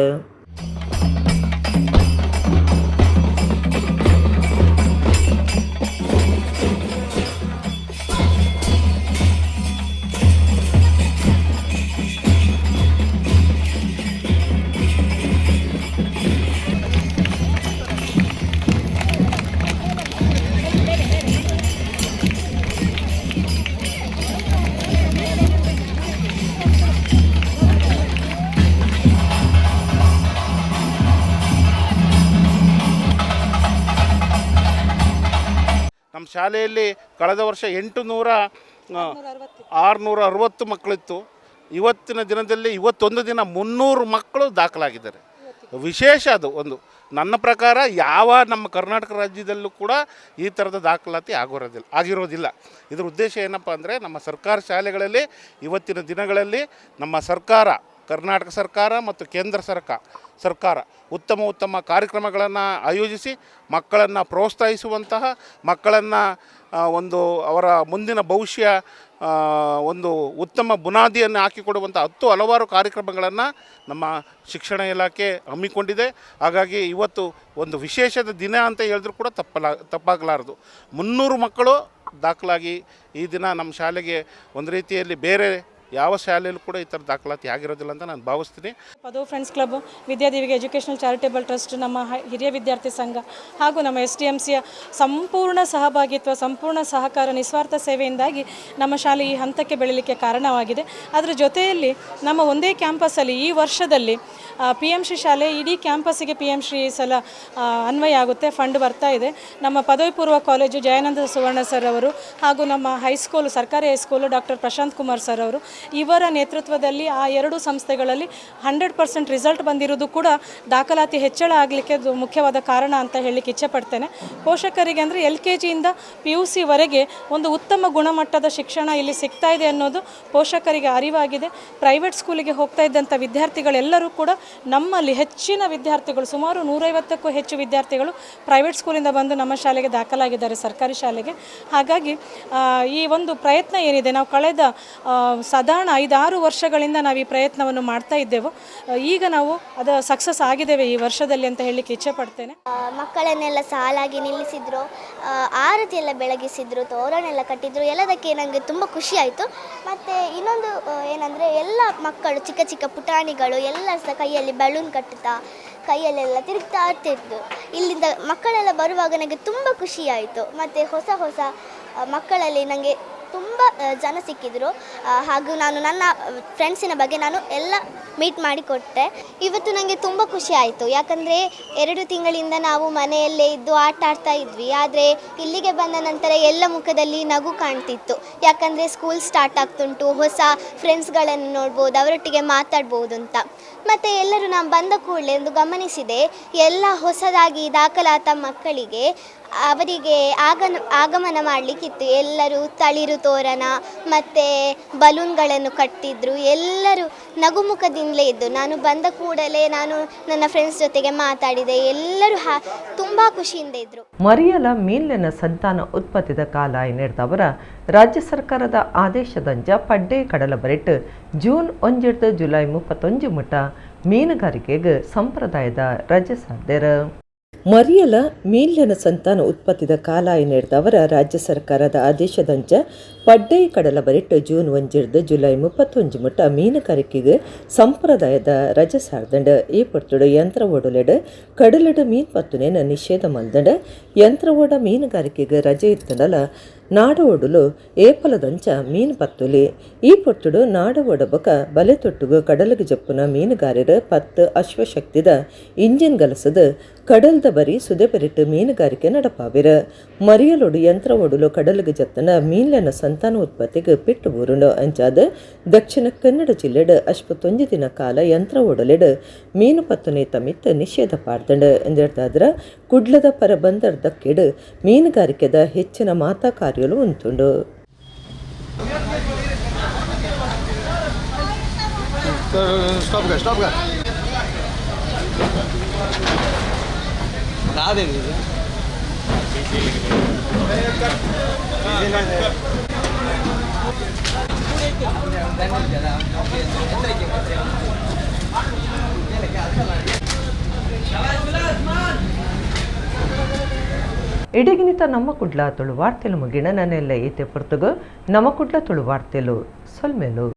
ನಮ್ಮ ಶಾಲೆಯಲ್ಲಿ ಕಳೆದ ವರ್ಷ 660 ಮಕ್ಕಳಿತ್ತು. ಇವತ್ತಿನ ದಿನದಲ್ಲಿ ಇವತ್ತೊಂದು ದಿನ 300 ಮಕ್ಕಳು ದಾಖಲಾಗಿದ್ದಾರೆ. ವಿಶೇಷ ಅದು ಒಂದು. ನನ್ನ ಪ್ರಕಾರ ನಮ್ಮ ಕರ್ನಾಟಕ ರಾಜ್ಯದಲ್ಲೂ ಕೂಡ ಈ ಥರದ ದಾಖಲಾತಿ ಆಗಿರೋದಿಲ್ಲ. ಇದರ ಉದ್ದೇಶ ಏನಪ್ಪ ಅಂದರೆ ನಮ್ಮ ಸರ್ಕಾರಿ ಶಾಲೆಗಳಲ್ಲಿ ಇವತ್ತಿನ ದಿನಗಳಲ್ಲಿ ನಮ್ಮ ಸರ್ಕಾರ, ಕರ್ನಾಟಕ ಸರ್ಕಾರ ಮತ್ತು ಕೇಂದ್ರ ಸರ್ಕಾರ ಉತ್ತಮ ಕಾರ್ಯಕ್ರಮಗಳನ್ನು ಆಯೋಜಿಸಿ ಮಕ್ಕಳನ್ನು ಪ್ರೋತ್ಸಾಹಿಸುವಂತಹ, ಮಕ್ಕಳನ್ನು ಅವರ ಮುಂದಿನ ಭವಿಷ್ಯ ಒಂದು ಉತ್ತಮ ಬುನಾದಿಯನ್ನು ಹಾಕಿಕೊಡುವಂಥ ಹಲವಾರು ಕಾರ್ಯಕ್ರಮಗಳನ್ನು ನಮ್ಮ ಶಿಕ್ಷಣ ಇಲಾಖೆ ಹಮ್ಮಿಕೊಂಡಿದೆ. ಹಾಗಾಗಿ ಇವತ್ತು ಒಂದು ವಿಶೇಷದ ದಿನ ಅಂತ ಹೇಳಿದ್ರು ಕೂಡ ತಪ್ಪಾಗಲಾರದು. 300 ಮಕ್ಕಳು ದಾಖಲಾಗಿ ಈ ದಿನ ನಮ್ಮ ಶಾಲೆಗೆ ಒಂದು ರೀತಿಯಲ್ಲಿ ಬೇರೆ ಯಾವ ಶಾಲೆಯಲ್ಲೂ ಕೂಡ ಈ ಥರ ದಾಖಲಾತಿ ಆಗಿರೋದಿಲ್ಲ ಅಂತ ನಾನು ಭಾವಿಸ್ತೀನಿ. ಪದವು ಫ್ರೆಂಡ್ಸ್ ಕ್ಲಬ್, ವಿದ್ಯಾದೇವಿಗೆ ಎಜುಕೇಷನಲ್ ಚಾರಿಟೇಬಲ್ ಟ್ರಸ್ಟ್, ನಮ್ಮ ಹಿರಿಯ ವಿದ್ಯಾರ್ಥಿ ಸಂಘ ಹಾಗೂ ನಮ್ಮ STMCಯ ಸಂಪೂರ್ಣ ಸಹಭಾಗಿತ್ವ, ಸಂಪೂರ್ಣ ಸಹಕಾರ, ನಿಸ್ವಾರ್ಥ ಸೇವೆಯಿಂದಾಗಿ ನಮ್ಮ ಶಾಲೆ ಈ ಹಂತಕ್ಕೆ ಬೆಳೀಲಿಕ್ಕೆ ಕಾರಣವಾಗಿದೆ. ಅದರ ಜೊತೆಯಲ್ಲಿ ನಮ್ಮ ಒಂದೇ ಕ್ಯಾಂಪಸ್ಸಲ್ಲಿ ಈ ವರ್ಷದಲ್ಲಿ PM ಶ್ರೀ ಶಾಲೆ ಇಡೀ ಕ್ಯಾಂಪಸ್ಸಿಗೆ PM ಶ್ರೀ ಸಲ ಅನ್ವಯ ಆಗುತ್ತೆ, ಫಂಡ್ ಬರ್ತಾ ಇದೆ. ನಮ್ಮ ಪದವಿ ಪೂರ್ವ ಕಾಲೇಜು ಜಯಾನಂದ ಸುವರ್ಣ ಸರ್ ಅವರು ಹಾಗೂ ನಮ್ಮ ಹೈಸ್ಕೂಲು, ಸರ್ಕಾರಿ high school doctor Prashanth Kumar sir ಅವರು, ಇವರ ನೇತೃತ್ವದಲ್ಲಿ ಆ ಎರಡು ಸಂಸ್ಥೆಗಳಲ್ಲಿ 100% ರಿಸಲ್ಟ್ ಬಂದಿರೋದು ಕೂಡ ದಾಖಲಾತಿ ಹೆಚ್ಚಳ ಆಗಲಿಕ್ಕೆ ಮುಖ್ಯವಾದ ಕಾರಣ ಅಂತ ಹೇಳಲಿಕ್ಕೆ ಇಚ್ಛೆಪಡ್ತೇನೆ. ಪೋಷಕರಿಗೆ ಅಂದರೆ LKGಯಿಂದ PUC ವರೆಗೆ ಒಂದು ಉತ್ತಮ ಗುಣಮಟ್ಟದ ಶಿಕ್ಷಣ ಇಲ್ಲಿ ಸಿಗ್ತಾ ಇದೆ ಅನ್ನೋದು ಪೋಷಕರಿಗೆ ಅರಿವಾಗಿದೆ. ಪ್ರೈವೇಟ್ ಸ್ಕೂಲಿಗೆ ಹೋಗ್ತಾ ಇದ್ದಂಥ ವಿದ್ಯಾರ್ಥಿಗಳೆಲ್ಲರೂ ಕೂಡ ನಮ್ಮಲ್ಲಿ ಹೆಚ್ಚಿನ ವಿದ್ಯಾರ್ಥಿಗಳು, ಸುಮಾರು 150ಕ್ಕೂ ಹೆಚ್ಚು ವಿದ್ಯಾರ್ಥಿಗಳು ಪ್ರೈವೇಟ್ ಸ್ಕೂಲಿಂದ ಬಂದು ನಮ್ಮ ಶಾಲೆಗೆ ದಾಖಲಾಗಿದ್ದಾರೆ, ಸರ್ಕಾರಿ ಶಾಲೆಗೆ. ಹಾಗಾಗಿ ಈ ಒಂದು ಪ್ರಯತ್ನ ಏನಿದೆ, ನಾವು ಕಳೆದ ಸಾಧಾರಣ 5-6 ವರ್ಷಗಳಿಂದ ನಾವು ಈ ಪ್ರಯತ್ನವನ್ನು ಮಾಡ್ತಾ ಇದ್ದೆವು. ಈಗ ನಾವು ಅದು ಸಕ್ಸಸ್ ಆಗಿದ್ದೇವೆ ಈ ವರ್ಷದಲ್ಲಿ ಅಂತ ಹೇಳಲಿಕ್ಕೆ ಇಚ್ಛೆ ಪಡ್ತೇನೆ. ಮಕ್ಕಳನ್ನೆಲ್ಲ ಸಾಲಾಗಿ ನಿಲ್ಲಿಸಿದ್ರು, ಆರತಿ ಎಲ್ಲ ಬೆಳಗಿಸಿದ್ರು, ತೋರಣ ಕಟ್ಟಿದ್ರು. ಎಲ್ಲದಕ್ಕೆ ನನಗೆ ತುಂಬ ಖುಷಿ ಆಯಿತು. ಮತ್ತು ಇನ್ನೊಂದು ಏನಂದರೆ ಎಲ್ಲ ಮಕ್ಕಳು, ಚಿಕ್ಕ ಚಿಕ್ಕ ಪುಟಾಣಿಗಳು ಎಲ್ಲ ಸಹ ಕೈಯಲ್ಲಿ ಬಲೂನ್ ಕಟ್ಟುತ್ತಾ ಕೈಯಲ್ಲೆಲ್ಲ ತಿರುಗ್ತಾ ಇರ್ತಿದ್ರು. ಇಲ್ಲಿಂದ ಮಕ್ಕಳೆಲ್ಲ ಬರುವಾಗ ನನಗೆ ತುಂಬ ಖುಷಿ ಆಯಿತು. ಮತ್ತು ಹೊಸ ಮಕ್ಕಳಲ್ಲಿ ನನಗೆ ತುಂಬ ಜನ ಸಿಕ್ಕಿದ್ರು. ಹಾಗೂ ನಾನು ನನ್ನ ಫ್ರೆಂಡ್ಸಿನ ಬಗ್ಗೆ ನಾನು ಎಲ್ಲ ಮೀಟ್ ಮಾಡಿಕೊಟ್ಟೆ. ಇವತ್ತು ನನಗೆ ತುಂಬ ಖುಷಿ ಆಯಿತು. ಯಾಕಂದರೆ 2 ತಿಂಗಳಿಂದ ನಾವು ಮನೆಯಲ್ಲೇ ಇದ್ದು ಆಟ ಆಡ್ತಾ ಇದ್ವಿ. ಆದರೆ ಇಲ್ಲಿಗೆ ಬಂದ ನಂತರ ಎಲ್ಲ ಮುಖದಲ್ಲಿ ನಗು ಕಾಣ್ತಿತ್ತು. ಯಾಕಂದರೆ ಸ್ಕೂಲ್ ಸ್ಟಾರ್ಟ್ ಆಗ್ತುಂಟು, ಹೊಸ ಫ್ರೆಂಡ್ಸ್ಗಳನ್ನು ನೋಡ್ಬೋದು, ಅವರೊಟ್ಟಿಗೆ ಮಾತಾಡ್ಬೋದು ಅಂತ. ಮತ್ತು ಎಲ್ಲರೂ ನಾನು ಬಂದ ಕೂಡಲೇ ಒಂದು ಗಮನಿಸಿದೆ, ಎಲ್ಲ ಹೊಸದಾಗಿ ದಾಖಲಾದ ಮಕ್ಕಳಿಗೆ ಅವರಿಗೆ ಆಗಮನ ಮಾಡಲಿಕ್ಕಿತ್ತು. ಎಲ್ಲರೂ ತಳಿರು ತೋರಣ ಮತ್ತು ಬಲೂನ್ಗಳನ್ನು ಕಟ್ಟಿದ್ರು. ಎಲ್ಲರೂ ನಗುಮುಖದಿಂದಲೇ ಇದ್ದು. ನಾನು ಬಂದ ಕೂಡಲೇ ನಾನು ನನ್ನ ಫ್ರೆಂಡ್ಸ್ ಜೊತೆಗೆ ಮಾತಾಡಿದೆ. ಎಲ್ಲರೂ ತುಂಬ ಖುಷಿಯಿಂದ ಇದ್ದರು. ಮರಿಯಲ ಮೀನಿನ ಸಂತಾನ ಉತ್ಪತ್ತಿದ ಕಾಲ ನಡೆದವರ ರಾಜ್ಯ ಸರ್ಕಾರದ ಆದೇಶದಂಜ ಪಡ್ಡೆ ಕಡಲ ಬರೆಟ್ ಜೂನ್ 1 ಜುಲೈ 31 ಮುಟ ಮೀನುಗಾರಿಕೆಗೆ ಸಂಪ್ರದಾಯದ ರಜೆ ಸಾಧ್ಯ. ಮರಿಯಲ ಮೀನಿನ ಸಂತಾನ ಉತ್ಪತ್ತಿದ ಕಾಲ ನಡೆದವರ ರಾಜ್ಯ ಸರ್ಕಾರದ ಆದೇಶದಂಚ ಪಡ್ಡೈ ಕಡಲ ಬರಿಟ್ಟು ಜೂನ್ 1 ಜುಲೈ 31 ಮುಟ ಮೀನುಗಾರಿಕೆಗೆ ಸಂಪ್ರದಾಯದ ರಜೆ ಸಾರ್ದಂಡ ಈ ಪೊರ್ತುಡು ಯಂತ್ರ ಓಡಲೆಡ್ ಕಡಲಡು ಮೀನು ಪತ್ತುನೇನ ನಿಷೇಧ ಮಲ್ದಂಡ ಯಂತ್ರ ಓಡ ಮೀನುಗಾರಿಕೆಗೆ ರಜೆ ಇತ್ತಂಡಲ ನಾಡ ಓಡಲು ಏಪಲದಂಚ ಮೀನು ಪತ್ತುಲಿ ಈ ಪೊರ್ತುಡು ನಾಡ ಓಡಬಕ ಬಲೆ ತೊಟ್ಟುಗು ಕಡಲಿಗೆ ಜಪ್ಪುನ ಮೀನುಗಾರರು 10 ಅಶ್ವಶಕ್ತಿದ ಇಂಜಿನ್ ಗಲಸದ ಕಡಲ್ದ ಬರಿ ಸುದೆ ಬರಿಟ್ಟು ಮೀನುಗಾರಿಕೆ ನಡಪಾವಿರ. ಮರಿಯಲೊಡು ಯಂತ್ರ ಓಡಲು ಕಡಲಿಗೆ ಜತ್ತನ ಮೀನಿನ ಸಂತಾನ ಉತ್ಪತ್ತಿಗೆ ಪಿಟ್ಟು ಬೂರುಂಡು ಅಂಚಾದ ದಕ್ಷಿಣ ಕನ್ನಡ ಜಿಲ್ಲೆಡ್ 51 ದಿನ ಕಾಲ ಯಂತ್ರ ಓಡಲೆಡ್ ಮೀನು ಪತ್ತುನೆ ತಮಿತ್ ನಿಷೇಧ ಪಾಡ್ದಂಡ ಎಂದಿರ್ತಾದ್ರ ಕುಡ್ಲದ ಪರ ಬಂದರ್ ದಕ್ಕೆಡ್ ಮೀನುಗಾರಿಕೆದ ಹೆಚ್ಚಿನ ಮಾತಾ ಕಾರ್ಯಲು ಉಂಟುಂಡು. ಇಡಗಿನಿತ ನಮ್ಮ ಕುಡ್ಲ ತುಳು ವಾರ್ತೆಲು ಮುಗಿಣ ನನ್ನೆಲ್ಲ ಈತೆ ಪೊರ್ತುಗು ನಮ್ಮ ಕುಡ್ಲ ತುಳು ವಾರ್ತೆಲು ಸೊಲ್ಮೆಲು.